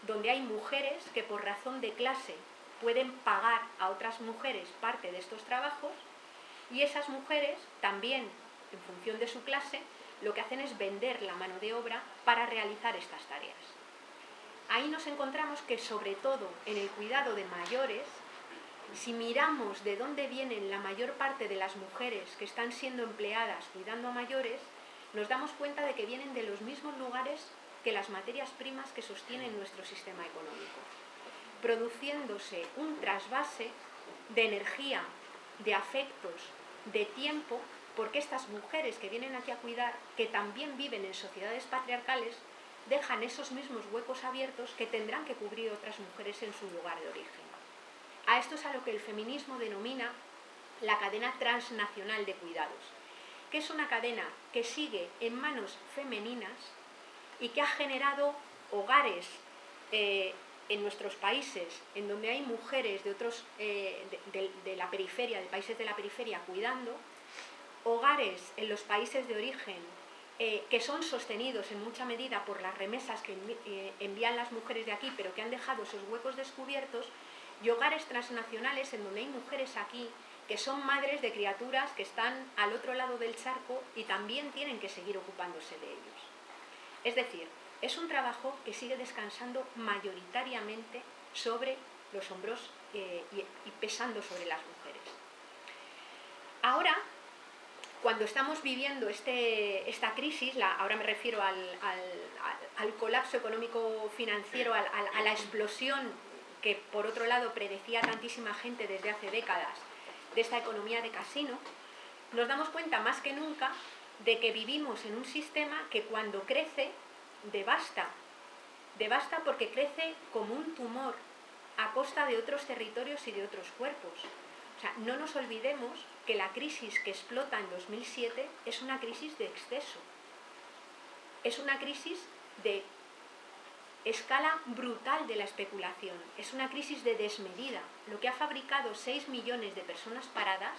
donde hay mujeres que por razón de clase pueden pagar a otras mujeres parte de estos trabajos, y esas mujeres también, en función de su clase, lo que hacen es vender la mano de obra para realizar estas tareas. ahí nos encontramos que sobre todo en el cuidado de mayores, si miramos de dónde vienen la mayor parte de las mujeres que están siendo empleadas cuidando a mayores, nos damos cuenta de que vienen de los mismos lugares que las materias primas que sostienen nuestro sistema económico, produciéndose un trasvase de energía, de afectos, de tiempo, porque estas mujeres que vienen aquí a cuidar, que también viven en sociedades patriarcales, dejan esos mismos huecos abiertos que tendrán que cubrir otras mujeres en su lugar de origen. A esto es a lo que el feminismo denomina la cadena transnacional de cuidados, que es una cadena que sigue en manos femeninas y que ha generado hogares en nuestros países, en donde hay mujeres de otros de la periferia, de países de la periferia cuidando, hogares en los países de origen que son sostenidos en mucha medida por las remesas que envían las mujeres de aquí, pero que han dejado esos huecos descubiertos, y hogares transnacionales en donde hay mujeres aquí que son madres de criaturas que están al otro lado del charco y también tienen que seguir ocupándose de ellos. Es decir, es un trabajo que sigue descansando mayoritariamente sobre los hombros y pesando sobre las mujeres. Ahora, cuando estamos viviendo esta crisis, ahora me refiero al colapso económico-financiero, a la explosión que por otro lado predecía tantísima gente desde hace décadas de esta economía de casino, nos damos cuenta más que nunca de que vivimos en un sistema que cuando crece devasta porque crece como un tumor a costa de otros territorios y de otros cuerpos. O sea, no nos olvidemos que la crisis que explota en 2007 es una crisis de exceso, es una crisis de escala brutal de la especulación, es una crisis de desmedida. Lo que ha fabricado 6 millones de personas paradas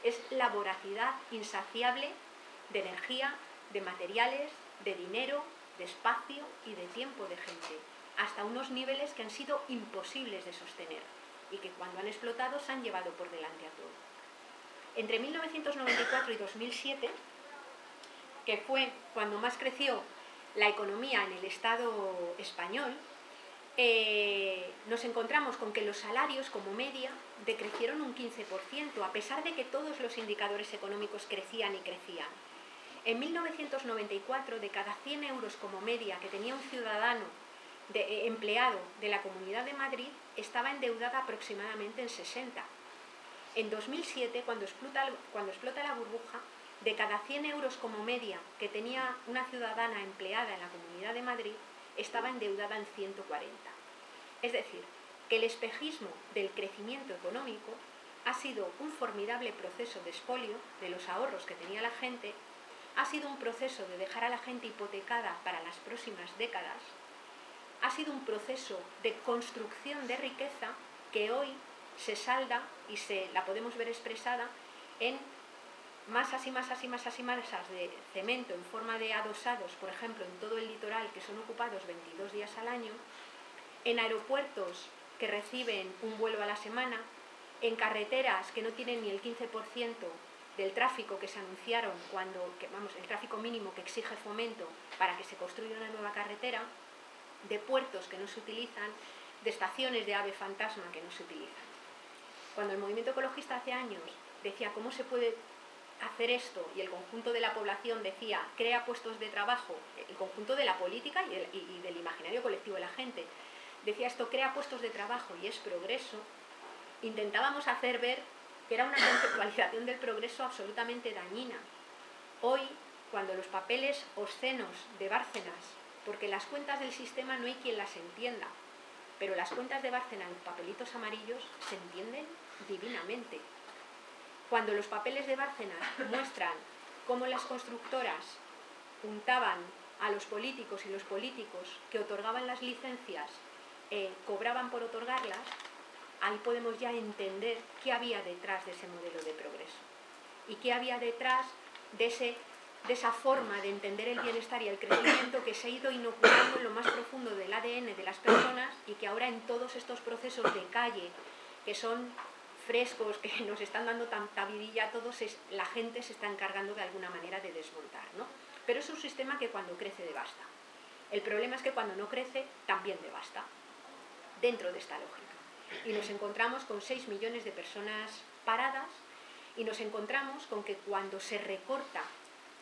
es la voracidad insaciable de energía, de materiales, de dinero, de espacio y de tiempo de gente, hasta unos niveles que han sido imposibles de sostener y que cuando han explotado se han llevado por delante a todo. Entre 1994 y 2007, que fue cuando más creció la economía en el Estado español, nos encontramos con que los salarios como media decrecieron un 15%, a pesar de que todos los indicadores económicos crecían y crecían. En 1994, de cada 100 euros como media que tenía un ciudadano empleado de la Comunidad de Madrid, estaba endeudada aproximadamente en 60. En 2007, cuando explota la burbuja, de cada 100 euros como media que tenía una ciudadana empleada en la Comunidad de Madrid, estaba endeudada en 140. Es decir, que el espejismo del crecimiento económico ha sido un formidable proceso de expolio de los ahorros que tenía la gente, ha sido un proceso de dejar a la gente hipotecada para las próximas décadas, ha sido un proceso de construcción de riqueza que hoy se salda y la podemos ver expresada en masas y masas y masas y masas de cemento en forma de adosados, por ejemplo, en todo el litoral, que son ocupados 22 días al año, en aeropuertos que reciben un vuelo a la semana, en carreteras que no tienen ni el 15% del tráfico que se anunciaron el tráfico mínimo que exige Fomento para que se construya una nueva carretera, de puertos que no se utilizan, de estaciones de ave fantasma que no se utilizan. Cuando el movimiento ecologista hace años decía cómo se puede hacer esto y el conjunto de la población decía crea puestos de trabajo, el conjunto de la política y del imaginario colectivo de la gente decía esto crea puestos de trabajo y es progreso, intentábamos hacer ver que era una conceptualización del progreso absolutamente dañina. Hoy, cuando los papeles obscenos de Bárcenas, porque las cuentas del sistema no hay quien las entienda, pero las cuentas de Bárcenas en papelitos amarillos se entienden divinamente. Cuando los papeles de Bárcenas muestran cómo las constructoras untaban a los políticos y los políticos que otorgaban las licencias cobraban por otorgarlas, ahí podemos ya entender qué había detrás de ese modelo de progreso y qué había detrás de esa forma de entender el bienestar y el crecimiento que se ha ido inoculando en lo más profundo del ADN de las personas y que ahora en todos estos procesos de calle que son frescos, que nos están dando tanta vidilla a todos, la gente se está encargando de alguna manera de desmontar, ¿no? Pero es un sistema que cuando crece devasta. El problema es que cuando no crece, también devasta, dentro de esta lógica. Y nos encontramos con 6 millones de personas paradas, y nos encontramos con que cuando se recorta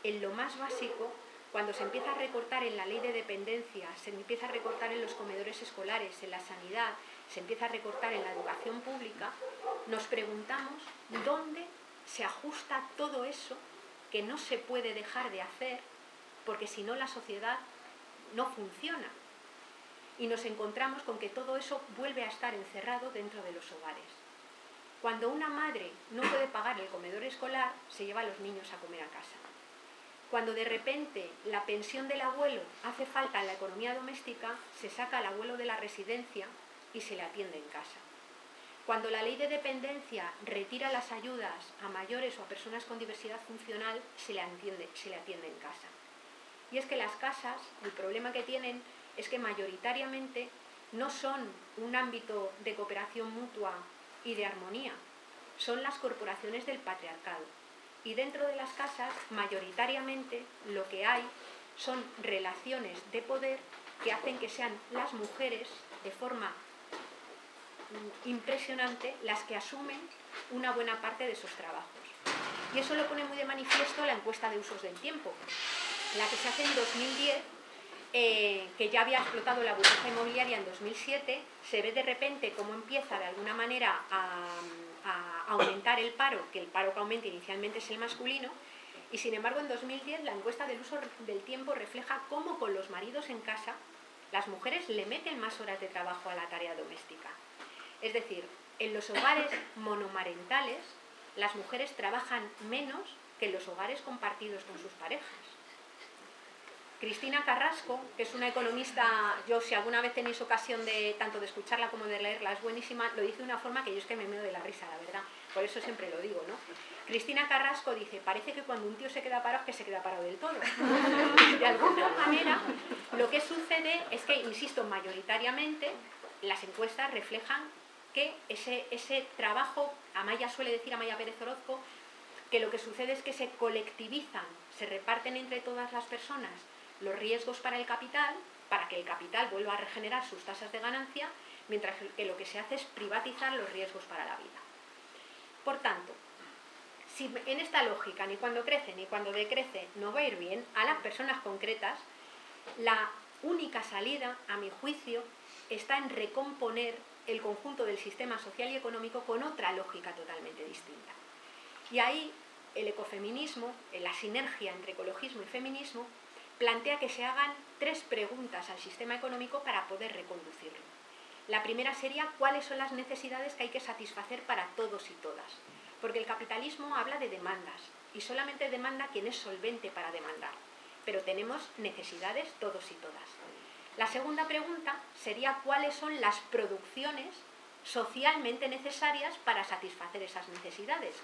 en lo más básico, cuando se empieza a recortar en la ley de dependencia, se empieza a recortar en los comedores escolares, en la sanidad, se empieza a recortar en la educación pública, nos preguntamos dónde se ajusta todo eso que no se puede dejar de hacer, porque si no la sociedad no funciona. Y nos encontramos con que todo eso vuelve a estar encerrado dentro de los hogares. Cuando una madre no puede pagar el comedor escolar, se lleva a los niños a comer a casa. Cuando de repente la pensión del abuelo hace falta en la economía doméstica, se saca al abuelo de la residencia y se le atiende en casa. Cuando la ley de dependencia retira las ayudas a mayores o a personas con diversidad funcional, se le atiende en casa. Y es que las casas, el problema que tienen es que mayoritariamente no son un ámbito de cooperación mutua y de armonía, son las corporaciones del patriarcado. Y dentro de las casas, mayoritariamente, lo que hay son relaciones de poder que hacen que sean las mujeres, de forma impresionante, las que asumen una buena parte de esos trabajos. Y eso lo pone muy de manifiesto la encuesta de usos del tiempo, la que se hace en 2010, que ya había explotado la burbuja inmobiliaria en 2007, se ve de repente cómo empieza de alguna manera a aumentar el paro, que el paro que aumenta inicialmente es el masculino, y sin embargo en 2010 la encuesta del uso del tiempo refleja cómo con los maridos en casa las mujeres le meten más horas de trabajo a la tarea doméstica. Es decir, en los hogares monomarentales las mujeres trabajan menos que en los hogares compartidos con sus parejas. Cristina Carrasco, que es una economista, yo si alguna vez tenéis ocasión de tanto de escucharla como de leerla, es buenísima, lo dice de una forma que yo es que me meo de la risa, la verdad, por eso siempre lo digo, ¿no? Cristina Carrasco dice, parece que cuando un tío se queda parado es que se queda parado del todo. De alguna manera, lo que sucede es que, insisto, mayoritariamente, las encuestas reflejan que ese trabajo, Amaya suele decir, Amaya Pérez Orozco, que lo que sucede es que se colectivizan, se reparten entre todas las personas los riesgos para el capital, para que el capital vuelva a regenerar sus tasas de ganancia, mientras que lo que se hace es privatizar los riesgos para la vida. Por tanto, si en esta lógica ni cuando crece ni cuando decrece no va a ir bien, a las personas concretas, la única salida, a mi juicio, está en recomponer el conjunto del sistema social y económico con otra lógica totalmente distinta. Y ahí el ecofeminismo, la sinergia entre ecologismo y feminismo, plantea que se hagan 3 preguntas al sistema económico para poder reconducirlo. La primera sería cuáles son las necesidades que hay que satisfacer para todos y todas. Porque el capitalismo habla de demandas y solamente demanda quien es solvente para demandar. Pero tenemos necesidades todos y todas. La segunda pregunta sería cuáles son las producciones socialmente necesarias para satisfacer esas necesidades.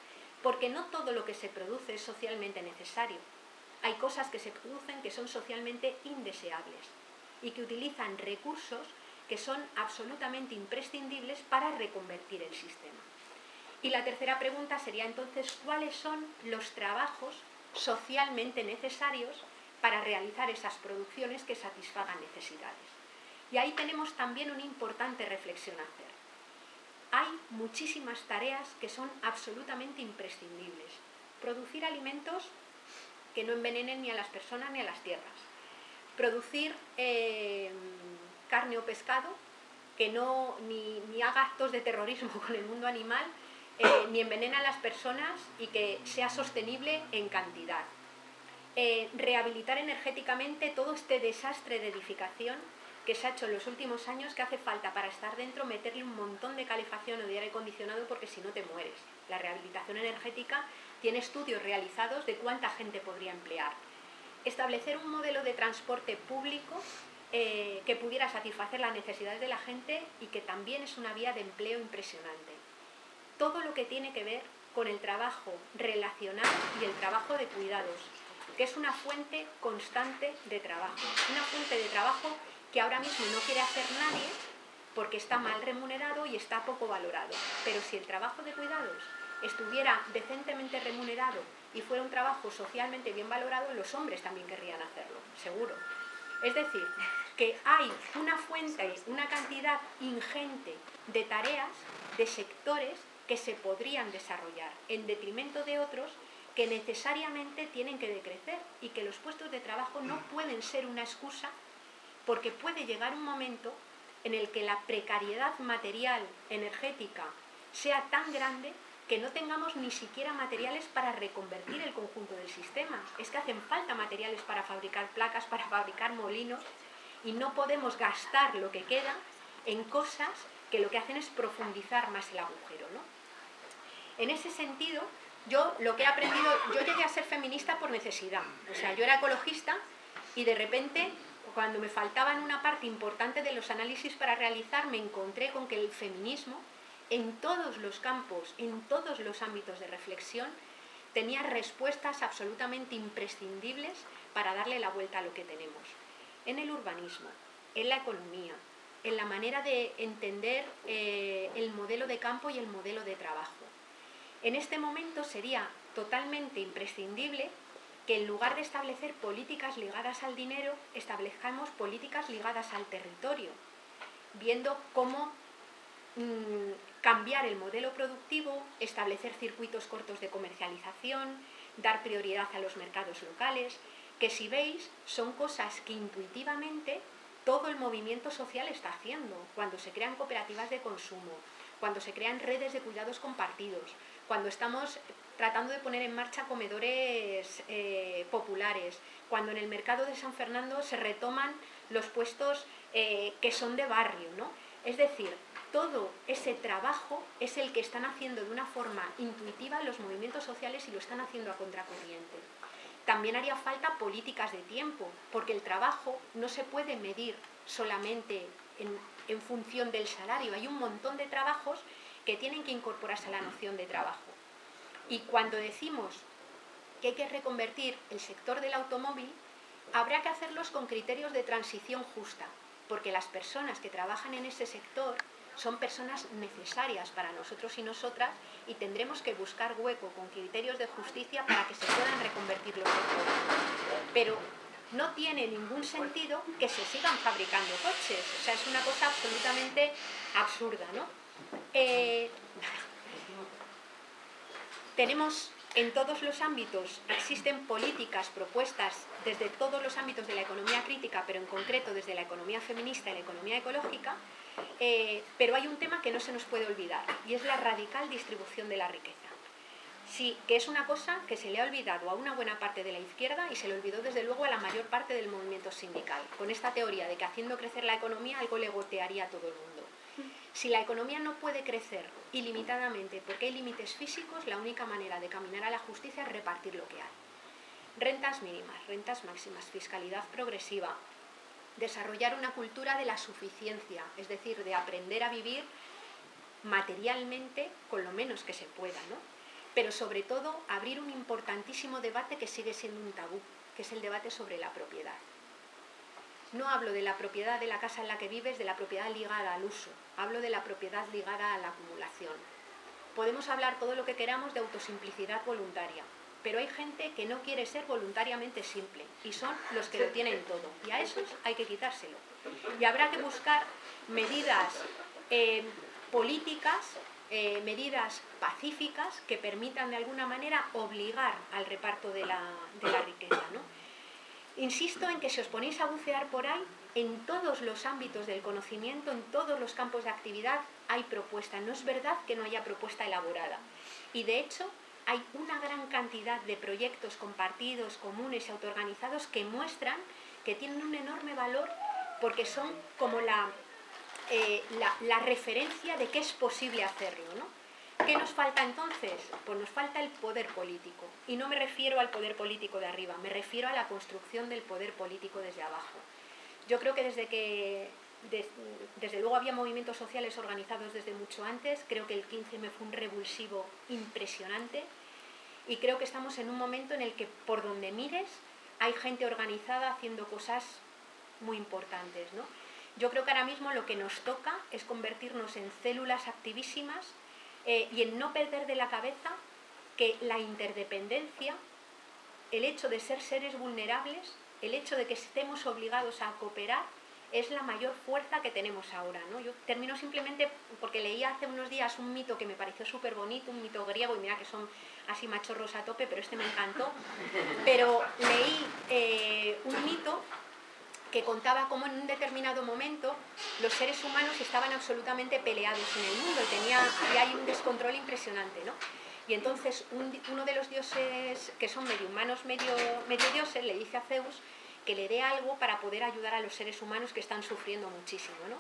Porque no todo lo que se produce es socialmente necesario. Hay cosas que se producen que son socialmente indeseables y que utilizan recursos que son absolutamente imprescindibles para reconvertir el sistema. Y la tercera pregunta sería entonces cuáles son los trabajos socialmente necesarios para realizar esas producciones que satisfagan necesidades. Y ahí tenemos también una importante reflexión a hacer. Hay muchísimas tareas que son absolutamente imprescindibles. Producir alimentos que no envenenen ni a las personas ni a las tierras. Producir carne o pescado que ni haga actos de terrorismo con el mundo animal, ni envenena a las personas y que sea sostenible en cantidad. Rehabilitar energéticamente todo este desastre de edificación que se ha hecho en los últimos años, que hace falta para estar dentro meterle un montón de calefacción o de aire acondicionado porque si no te mueres. La rehabilitación energética tiene estudios realizados de cuánta gente podría emplear. Establecer un modelo de transporte público que pudiera satisfacer las necesidades de la gente y que también es una vía de empleo impresionante. Todo lo que tiene que ver con el trabajo relacional y el trabajo de cuidados, que es una fuente constante de trabajo, una fuente de trabajo que ahora mismo no quiere hacer nadie porque está mal remunerado y está poco valorado. Pero si el trabajo de cuidados estuviera decentemente remunerado y fuera un trabajo socialmente bien valorado, los hombres también querrían hacerlo, seguro. Es decir, que hay una fuente, una cantidad ingente de tareas, de sectores que se podrían desarrollar en detrimento de otros que necesariamente tienen que decrecer y que los puestos de trabajo no pueden ser una excusa porque puede llegar un momento en el que la precariedad material, energética, sea tan grande que no tengamos ni siquiera materiales para reconvertir el conjunto del sistema. Es que hacen falta materiales para fabricar placas, para fabricar molinos, y no podemos gastar lo que queda en cosas que lo que hacen es profundizar más el agujero, ¿no? En ese sentido, yo lo que he aprendido, yo llegué a ser feminista por necesidad. O sea, yo era ecologista y de repente, cuando me faltaban una parte importante de los análisis para realizar, me encontré con que el feminismo, en todos los campos, en todos los ámbitos de reflexión, tenía respuestas absolutamente imprescindibles para darle la vuelta a lo que tenemos. En el urbanismo, en la economía, en la manera de entender el modelo de campo y el modelo de trabajo. En este momento sería totalmente imprescindible que en lugar de establecer políticas ligadas al dinero, establezcamos políticas ligadas al territorio, viendo cómo cambiar el modelo productivo, establecer circuitos cortos de comercialización, dar prioridad a los mercados locales, que si veis son cosas que intuitivamente todo el movimiento social está haciendo, cuando se crean cooperativas de consumo, cuando se crean redes de cuidados compartidos, cuando estamos tratando de poner en marcha comedores populares, cuando en el mercado de San Fernando se retoman los puestos que son de barrio, ¿no? Es decir, todo ese trabajo es el que están haciendo de una forma intuitiva los movimientos sociales y lo están haciendo a contracorriente. También haría falta políticas de tiempo, porque el trabajo no se puede medir solamente en función del salario. Hay un montón de trabajos que tienen que incorporarse a la noción de trabajo. Y cuando decimos que hay que reconvertir el sector del automóvil, habrá que hacerlos con criterios de transición justa, porque las personas que trabajan en ese sector son personas necesarias para nosotros y nosotras, y tendremos que buscar hueco con criterios de justicia para que se puedan reconvertir los sectores. Pero no tiene ningún sentido que se sigan fabricando coches. O sea, es una cosa absolutamente absurda, ¿no? Tenemos en todos los ámbitos, existen políticas propuestas desde todos los ámbitos de la economía crítica, pero en concreto desde la economía feminista y la economía ecológica, pero hay un tema que no se nos puede olvidar, y es la radical distribución de la riqueza. Sí, que es una cosa que se le ha olvidado a una buena parte de la izquierda y se le olvidó desde luego a la mayor parte del movimiento sindical, con esta teoría de que haciendo crecer la economía algo le gotearía a todo el mundo. Si la economía no puede crecer ilimitadamente porque hay límites físicos, la única manera de caminar a la justicia es repartir lo que hay. Rentas mínimas, rentas máximas, fiscalidad progresiva, desarrollar una cultura de la suficiencia, es decir, de aprender a vivir materialmente con lo menos que se pueda, ¿no? Pero sobre todo abrir un importantísimo debate que sigue siendo un tabú, que es el debate sobre la propiedad. No hablo de la propiedad de la casa en la que vives, de la propiedad ligada al uso, hablo de la propiedad ligada a la acumulación. Podemos hablar todo lo que queramos de autosimplicidad voluntaria, pero hay gente que no quiere ser voluntariamente simple y son los que lo tienen todo, y a esos hay que quitárselo. Y habrá que buscar medidas políticas, medidas pacíficas que permitan de alguna manera obligar al reparto de la riqueza, ¿no? Insisto en que si os ponéis a bucear por ahí, en todos los ámbitos del conocimiento, en todos los campos de actividad, hay propuesta. No es verdad que no haya propuesta elaborada. Y de hecho, hay una gran cantidad de proyectos compartidos, comunes y autoorganizados que muestran que tienen un enorme valor porque son como la referencia de que es posible hacerlo, ¿no? ¿Qué nos falta entonces? Pues nos falta el poder político. Y no me refiero al poder político de arriba, me refiero a la construcción del poder político desde abajo. Yo creo que desde luego había movimientos sociales organizados desde mucho antes, creo que el 15M fue un revulsivo impresionante y creo que estamos en un momento en el que por donde mires hay gente organizada haciendo cosas muy importantes, ¿no? Yo creo que ahora mismo lo que nos toca es convertirnos en células activísimas y en no perder de la cabeza que la interdependencia, el hecho de ser seres vulnerables, el hecho de que estemos obligados a cooperar es la mayor fuerza que tenemos ahora, ¿no? Yo termino simplemente porque leí hace unos días un mito que me pareció súper bonito, un mito griego, y mira que son así machorros a tope, pero este me encantó. Pero leí un mito que contaba cómo en un determinado momento los seres humanos estaban absolutamente peleados en el mundo y había ahí un descontrol impresionante, ¿no? Y entonces uno de los dioses, que son medio humanos, medio dioses, le dice a Zeus que le dé algo para poder ayudar a los seres humanos que están sufriendo muchísimo, ¿no?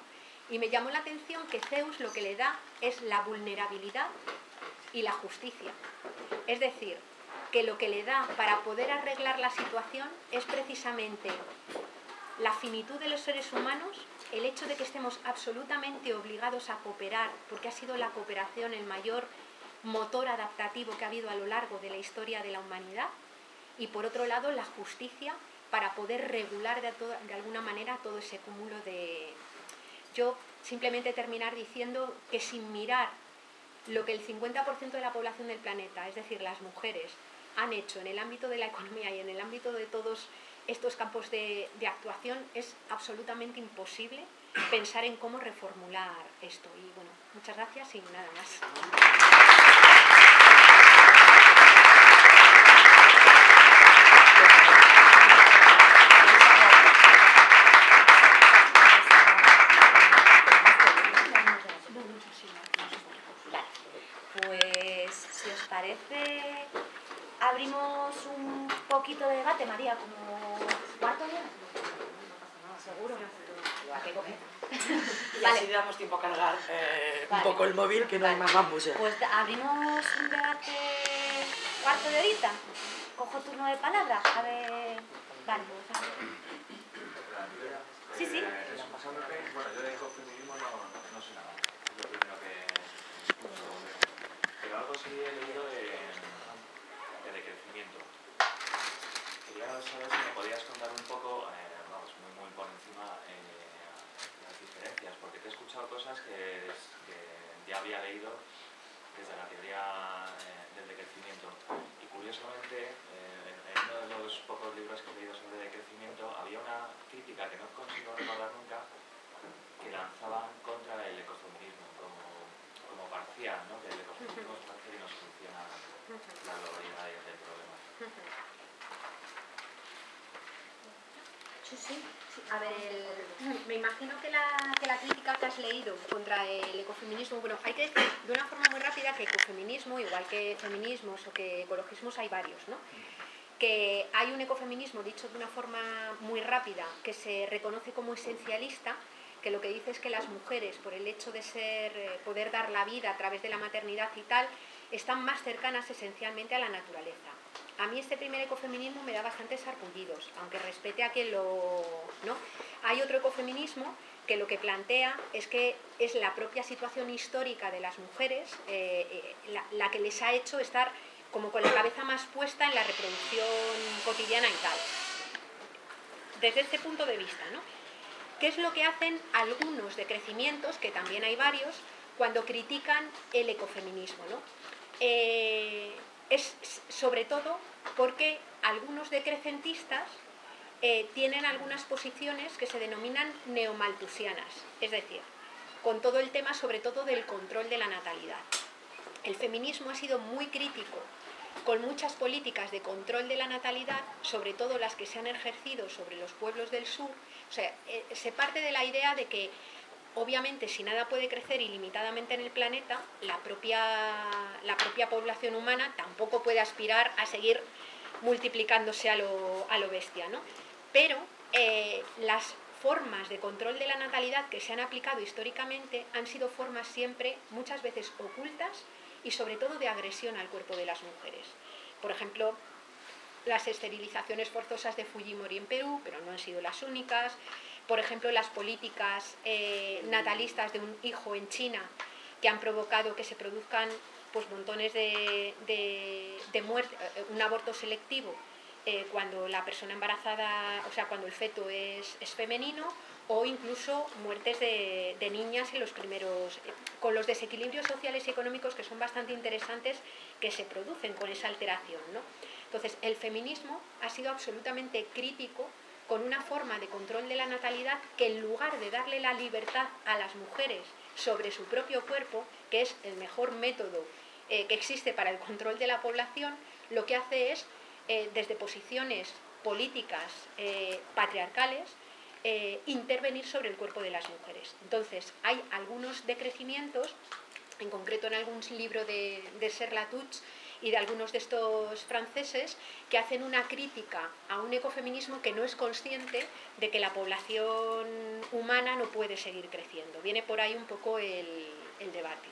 Y me llamó la atención que Zeus lo que le da es la vulnerabilidad y la justicia. Es decir, que lo que le da para poder arreglar la situación es precisamente la finitud de los seres humanos, el hecho de que estemos absolutamente obligados a cooperar, porque ha sido la cooperación el mayor motor adaptativo que ha habido a lo largo de la historia de la humanidad, y por otro lado la justicia para poder regular de alguna manera todo ese cúmulo de... Yo simplemente terminar diciendo que sin mirar lo que el 50% de la población del planeta, es decir, las mujeres, han hecho en el ámbito de la economía y en el ámbito de todos estos campos de actuación, es absolutamente imposible pensar en cómo reformular esto. Y bueno, muchas gracias y nada más. Pues, si os parece, abrimos un poquito de debate, María, como cuarto ya. Seguro. Y así le damos tiempo a cargar un poco el móvil, que no hay más bambus. Pues abrimos un debate cuarto de horita. Cojo turno de palabra. A ver. Vale. Sí, sí. Bueno, yo de ecofeminismo no sé nada. Es lo primero que... Pero algo sí he leído de decrecimiento. Quería saber si me podías contar un poco, vamos, muy por encima, las diferencias, porque te he escuchado cosas que ya había leído desde la teoría del decrecimiento. Y curiosamente, en uno de los pocos libros que he leído sobre decrecimiento, había una crítica que no consigo recordar nunca, que lanzaban contra el ecofeminismo como parcial, ¿no? Que el ecofeminismo es parcial y no soluciona la globalidad del problema. Sí. A ver, me imagino que la crítica que has leído contra el ecofeminismo, bueno, hay que decir de una forma muy rápida que ecofeminismo, igual que feminismos o que ecologismos, hay varios, ¿no? Que hay un ecofeminismo, dicho de una forma muy rápida, que se reconoce como esencialista, que lo que dice es que las mujeres, por el hecho de poder dar la vida a través de la maternidad y tal, están más cercanas esencialmente a la naturaleza. A mí este primer ecofeminismo me da bastantes sarpullidos, aunque respete a quien ¿no? Hay otro ecofeminismo que lo que plantea es que es la propia situación histórica de las mujeres la que les ha hecho estar como con la cabeza más puesta en la reproducción cotidiana y tal. Desde este punto de vista, ¿no? ¿Qué es lo que hacen algunos decrecimientos, que también hay varios, cuando critican el ecofeminismo, ¿no? Es sobre todo porque algunos decrecentistas tienen algunas posiciones que se denominan neomalthusianas, es decir, con todo el tema sobre todo del control de la natalidad. El feminismo ha sido muy crítico con muchas políticas de control de la natalidad, sobre todo las que se han ejercido sobre los pueblos del sur. O sea, se parte de la idea de que obviamente si nada puede crecer ilimitadamente en el planeta, la propia población humana tampoco puede aspirar a seguir multiplicándose a lo bestia, ¿no? Pero las formas de control de la natalidad que se han aplicado históricamente han sido formas siempre, muchas veces ocultas, y sobre todo de agresión al cuerpo de las mujeres. Por ejemplo, las esterilizaciones forzosas de Fujimori en Perú, pero no han sido las únicas. Por ejemplo, las políticas natalistas de un hijo en China, que han provocado que se produzcan pues montones de muertes, un aborto selectivo cuando la persona embarazada, o sea, cuando el feto es femenino, o incluso muertes de niñas en los primeros, con los desequilibrios sociales y económicos que son bastante interesantes que se producen con esa alteración, ¿no? Entonces, el feminismo ha sido absolutamente crítico con una forma de control de la natalidad que, en lugar de darle la libertad a las mujeres sobre su propio cuerpo, que es el mejor método que existe para el control de la población, lo que hace es, desde posiciones políticas patriarcales, intervenir sobre el cuerpo de las mujeres. Entonces, hay algunos decrecimientos, en concreto en algún libro de Serge Latouche y de algunos de estos franceses, que hacen una crítica a un ecofeminismo que no es consciente de que la población humana no puede seguir creciendo. Viene por ahí un poco el debate.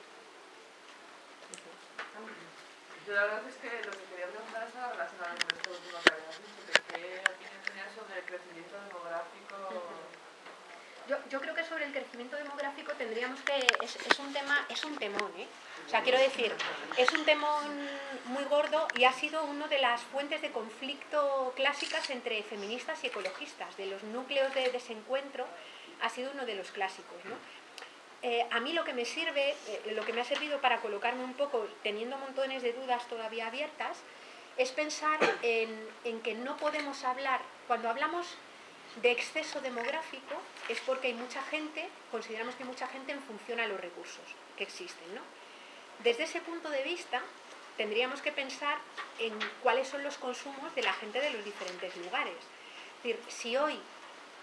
Yo la verdad es que lo que quería preguntar es relacionado con esto último que habías dicho, ¿qué opinión tenías sobre el crecimiento demográfico? Yo creo que sobre el crecimiento demográfico tendríamos que... Es un temón, ¿eh? O sea, quiero decir, es un temón muy gordo y ha sido una de las fuentes de conflicto clásicas entre feministas y ecologistas. De los núcleos de desencuentro ha sido uno de los clásicos, ¿no? A mí lo que me sirve, lo que me ha servido para colocarme un poco, teniendo montones de dudas todavía abiertas, es pensar en que no podemos hablar, cuando hablamos de exceso demográfico, es porque hay mucha gente, consideramos que hay mucha gente en función a los recursos que existen, ¿no? Desde ese punto de vista, tendríamos que pensar en cuáles son los consumos de la gente de los diferentes lugares. Es decir, si hoy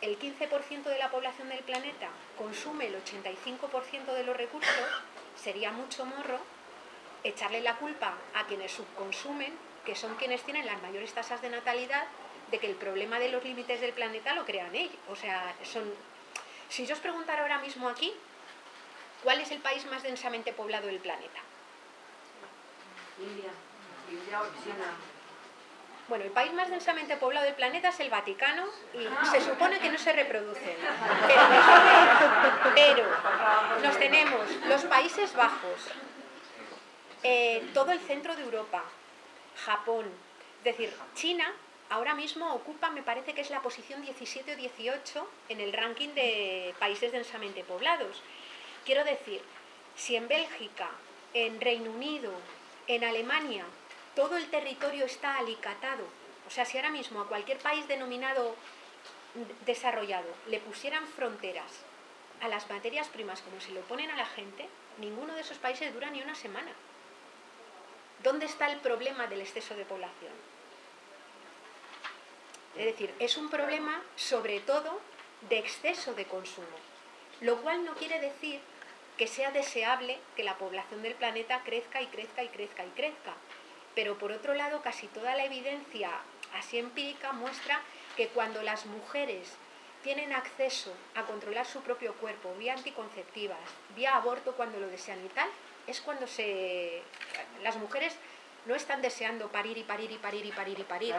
el 15% de la población del planeta consume el 85% de los recursos, sería mucho morro echarle la culpa a quienes subconsumen, que son quienes tienen las mayores tasas de natalidad, de que el problema de los límites del planeta lo crean ellos. O sea, si yo os preguntara ahora mismo aquí, ¿cuál es el país más densamente poblado del planeta? India o China. Bueno, el país más densamente poblado del planeta es el Vaticano y se supone que no se reproducen. Pero nos tenemos los Países Bajos, todo el centro de Europa, Japón. Es decir, China ahora mismo ocupa, me parece que es la posición 17 o 18 en el ranking de países densamente poblados. Quiero decir, si en Bélgica, en Reino Unido, en Alemania, todo el territorio está alicatado, o sea, si ahora mismo a cualquier país denominado desarrollado le pusieran fronteras a las materias primas como se lo ponen a la gente, ninguno de esos países dura ni una semana. ¿Dónde está el problema del exceso de población? Es decir, es un problema sobre todo de exceso de consumo, lo cual no quiere decir que sea deseable que la población del planeta crezca y crezca y crezca y crezca. Pero por otro lado, casi toda la evidencia así empírica muestra que cuando las mujeres tienen acceso a controlar su propio cuerpo, vía anticonceptivas, vía aborto cuando lo desean y tal, es cuando las mujeres no están deseando parir y parir y parir y parir y parir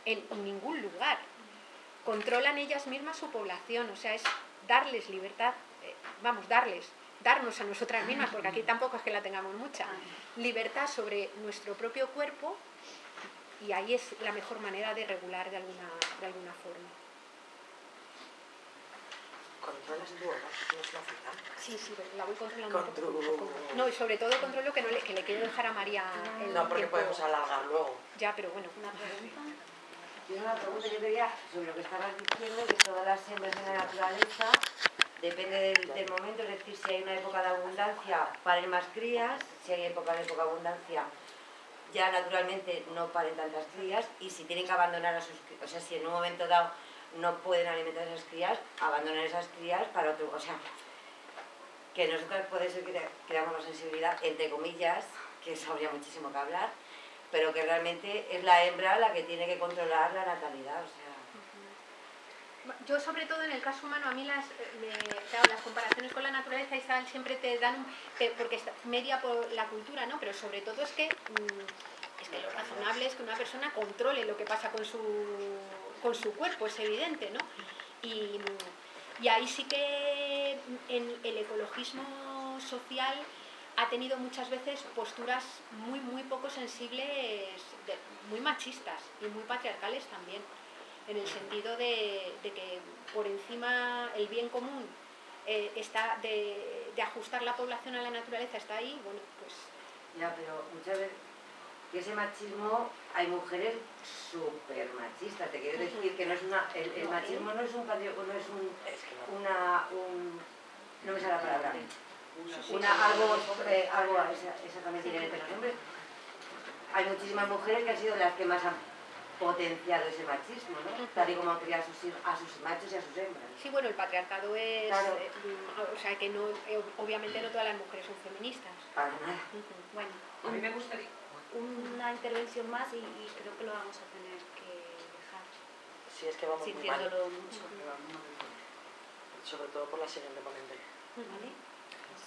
en ningún lugar. Controlan ellas mismas su población, o sea, es darles libertad, darnos a nosotras mismas, porque aquí tampoco es que la tengamos mucha, libertad sobre nuestro propio cuerpo, y ahí es la mejor manera de regular de alguna forma. ¿Controlas tú o no? ¿Tienes la cita? Sí, la voy controlando un poco. No, y sobre todo controlo que le quiero dejar a María el No, porque tiempo. podemos alargar luego. Ya, pero bueno. Una pregunta. Yo quería, sobre lo que estabas diciendo, que todas las hembras en la naturaleza depende del momento, es decir, si hay una época de abundancia, paren más crías, si hay época de poca abundancia, ya naturalmente no paren tantas crías, y si tienen que abandonar a sus crías, o sea, si en un momento dado no pueden alimentar a esas crías, abandonar esas crías para otro, o sea, que nosotros puede ser que creamos la sensibilidad, entre comillas, que eso habría muchísimo que hablar, pero que realmente es la hembra la que tiene que controlar la natalidad, o sea. Yo, sobre todo en el caso humano, a mí las comparaciones con la naturaleza siempre te dan, porque está media por la cultura, ¿no? Pero sobre todo es que lo razonable es que una persona controle lo que pasa con su cuerpo, es evidente, ¿no? Y ahí sí que el ecologismo social ha tenido muchas veces posturas muy, muy poco sensibles, muy machistas y muy patriarcales también, en el sentido de que por encima el bien común está de ajustar la población a la naturaleza está ahí, bueno, pues... Ya, pero muchas veces, que ese machismo, hay mujeres súper machistas, te quiero decir que no es el machismo no es un no me sale la palabra, algo exactamente inherente a los hombres. Hay muchísimas mujeres que han sido las que más han potenciado ese machismo, ¿no? Tal y como han criado a sus machos y a sus hembras. Sí, bueno, el patriarcado es... Claro. O sea, que no, obviamente no todas las mujeres son feministas. Para nada. Bueno, A mí me gustaría... Una intervención más y creo que lo vamos a tener que dejar, Sí, es que vamos muy mal. sintiéndolo mucho. Sobre todo por la siguiente ponente. ¿Vale?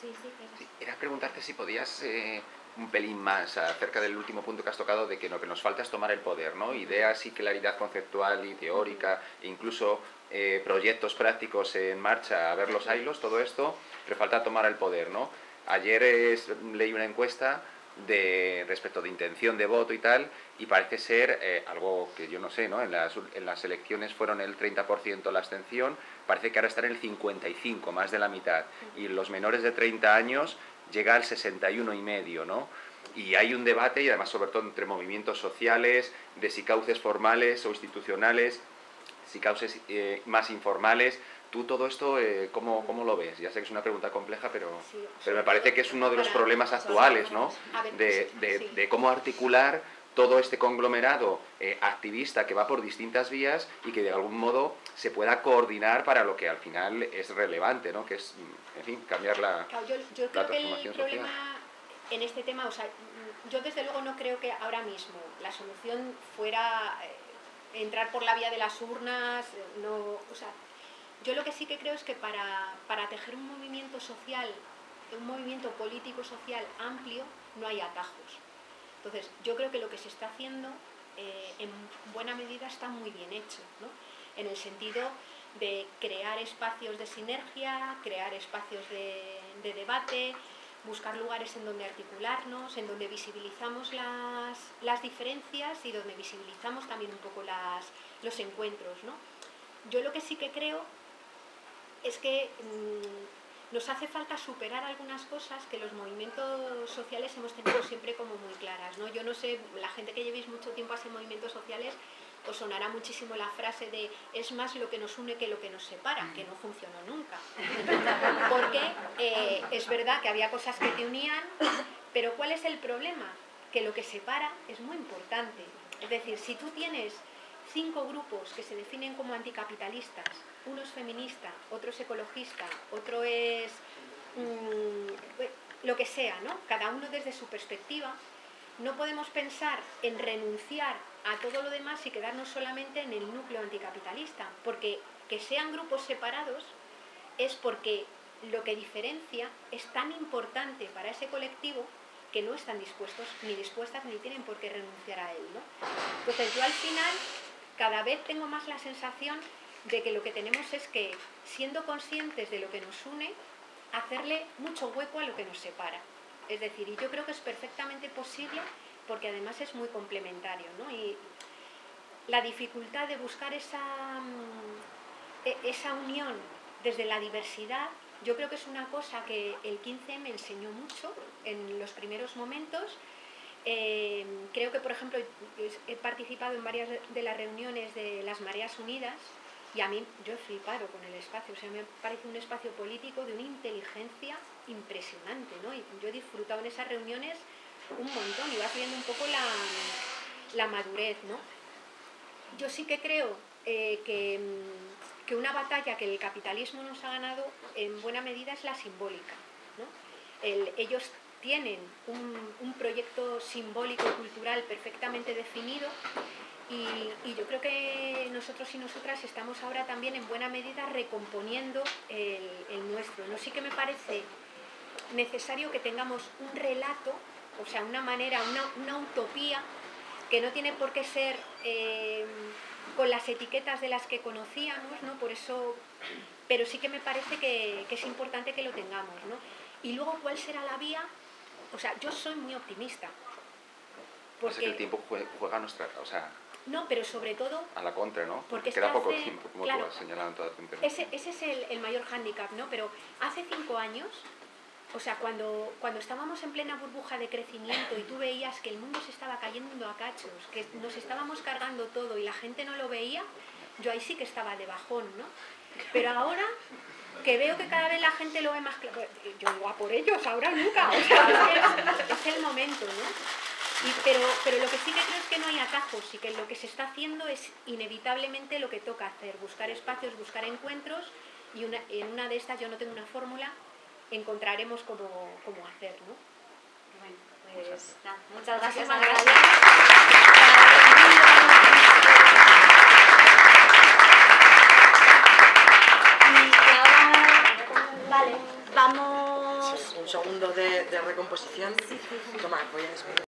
Sí, Sí, era preguntarte si podías un pelín más acerca del último punto que has tocado, de que lo que nos falta es tomar el poder, ¿no? Ideas y claridad conceptual y teórica, e incluso proyectos prácticos en marcha, a ver los hilos, todo esto, pero falta tomar el poder, ¿no? Ayer leí una encuesta respecto de intención de voto y tal, y parece ser algo que yo no sé, ¿no? En las elecciones fueron el 30% la abstención, parece que ahora está en el 55%, más de la mitad, y los menores de 30 años llega al 61,5%, ¿no? Y hay un debate, y además sobre todo entre movimientos sociales, de si cauces formales o institucionales, si cauces más informales. ¿Tú todo esto cómo lo ves? Ya sé que es una pregunta compleja, pero me parece que es uno de los problemas actuales, ¿no? De cómo articular todo este conglomerado activista que va por distintas vías y que de algún modo se pueda coordinar para lo que al final es relevante, ¿no? Que es, en fin, cambiar la Claro, yo creo que el transformación problema social. en este tema, o sea, yo desde luego no creo que ahora mismo la solución fuera entrar por la vía de las urnas, no, o sea, yo lo que sí que creo es que para tejer un movimiento social, un movimiento político-social amplio, no hay atajos. Entonces, yo creo que lo que se está haciendo, en buena medida, está muy bien hecho, ¿no? En el sentido de crear espacios de sinergia, crear espacios de debate, buscar lugares en donde articularnos, en donde visibilizamos las diferencias y donde visibilizamos también un poco los encuentros, ¿no? Yo lo que sí que creo es que nos hace falta superar algunas cosas que los movimientos sociales hemos tenido siempre como muy claras, ¿no? Yo no sé, la gente que llevéis mucho tiempo así en movimientos sociales, os sonará muchísimo la frase de es más lo que nos une que lo que nos separa, que no funcionó nunca. Porque es verdad que había cosas que te unían, pero ¿cuál es el problema? Que lo que separa es muy importante. Es decir, si tú tienes 5 grupos que se definen como anticapitalistas, uno es feminista, otro es ecologista, otro es lo que sea, ¿no? Cada uno desde su perspectiva, no podemos pensar en renunciar a todo lo demás y quedarnos solamente en el núcleo anticapitalista, porque que sean grupos separados es porque lo que diferencia es tan importante para ese colectivo que no están dispuestos ni dispuestas ni tienen por qué renunciar a él, ¿no? Entonces yo al final cada vez tengo más la sensación de que lo que tenemos es que, siendo conscientes de lo que nos une, hacerle mucho hueco a lo que nos separa. Es decir, y yo creo que es perfectamente posible porque además es muy complementario, ¿no? Y la dificultad de buscar esa unión desde la diversidad, yo creo que es una cosa que el 15 me enseñó mucho en los primeros momentos. Creo que, por ejemplo, he participado en varias de las reuniones de las Mareas Unidas y a mí yo he flipado con el espacio, o sea, me parece un espacio político de una inteligencia impresionante, ¿no? Y yo he disfrutado en esas reuniones un montón y vas viendo un poco la madurez, ¿no? Yo sí que creo que una batalla que el capitalismo nos ha ganado en buena medida es la simbólica, ¿no? Ellos tienen un proyecto simbólico y cultural perfectamente definido y yo creo que nosotros y nosotras estamos ahora también en buena medida recomponiendo el nuestro, ¿no? Sí que me parece necesario que tengamos un relato, o sea, una manera, una utopía que no tiene por qué ser con las etiquetas de las que conocíamos, ¿no? Por eso, pero sí que me parece que es importante que lo tengamos, ¿no? Y luego, ¿cuál será la vía? O sea, yo soy muy optimista. Porque que el tiempo juega a nuestra... O sea, no, pero sobre todo... A la contra, ¿no? Porque queda poco tiempo, como claro, tú has señalado en toda tu intervención. Ese es el mayor hándicap, ¿no? Pero hace 5 años O sea, cuando estábamos en plena burbuja de crecimiento y tú veías que el mundo se estaba cayendo a cachos, que nos estábamos cargando todo y la gente no lo veía, yo ahí sí que estaba de bajón, ¿no? Pero ahora que veo que cada vez la gente lo ve más claro, yo digo, a por ellos, ahora o nunca, o sea, es el momento, ¿no? Pero lo que sí que creo es que no hay atajos y que lo que se está haciendo es inevitablemente lo que toca hacer, buscar espacios, buscar encuentros y en una de estas, yo no tengo una fórmula, encontraremos cómo hacer, ¿no? Bueno, pues nada, muchas gracias. Muchísimas gracias. Y ahora, vale, vamos... Un segundo de recomposición. Toma, voy a despedir.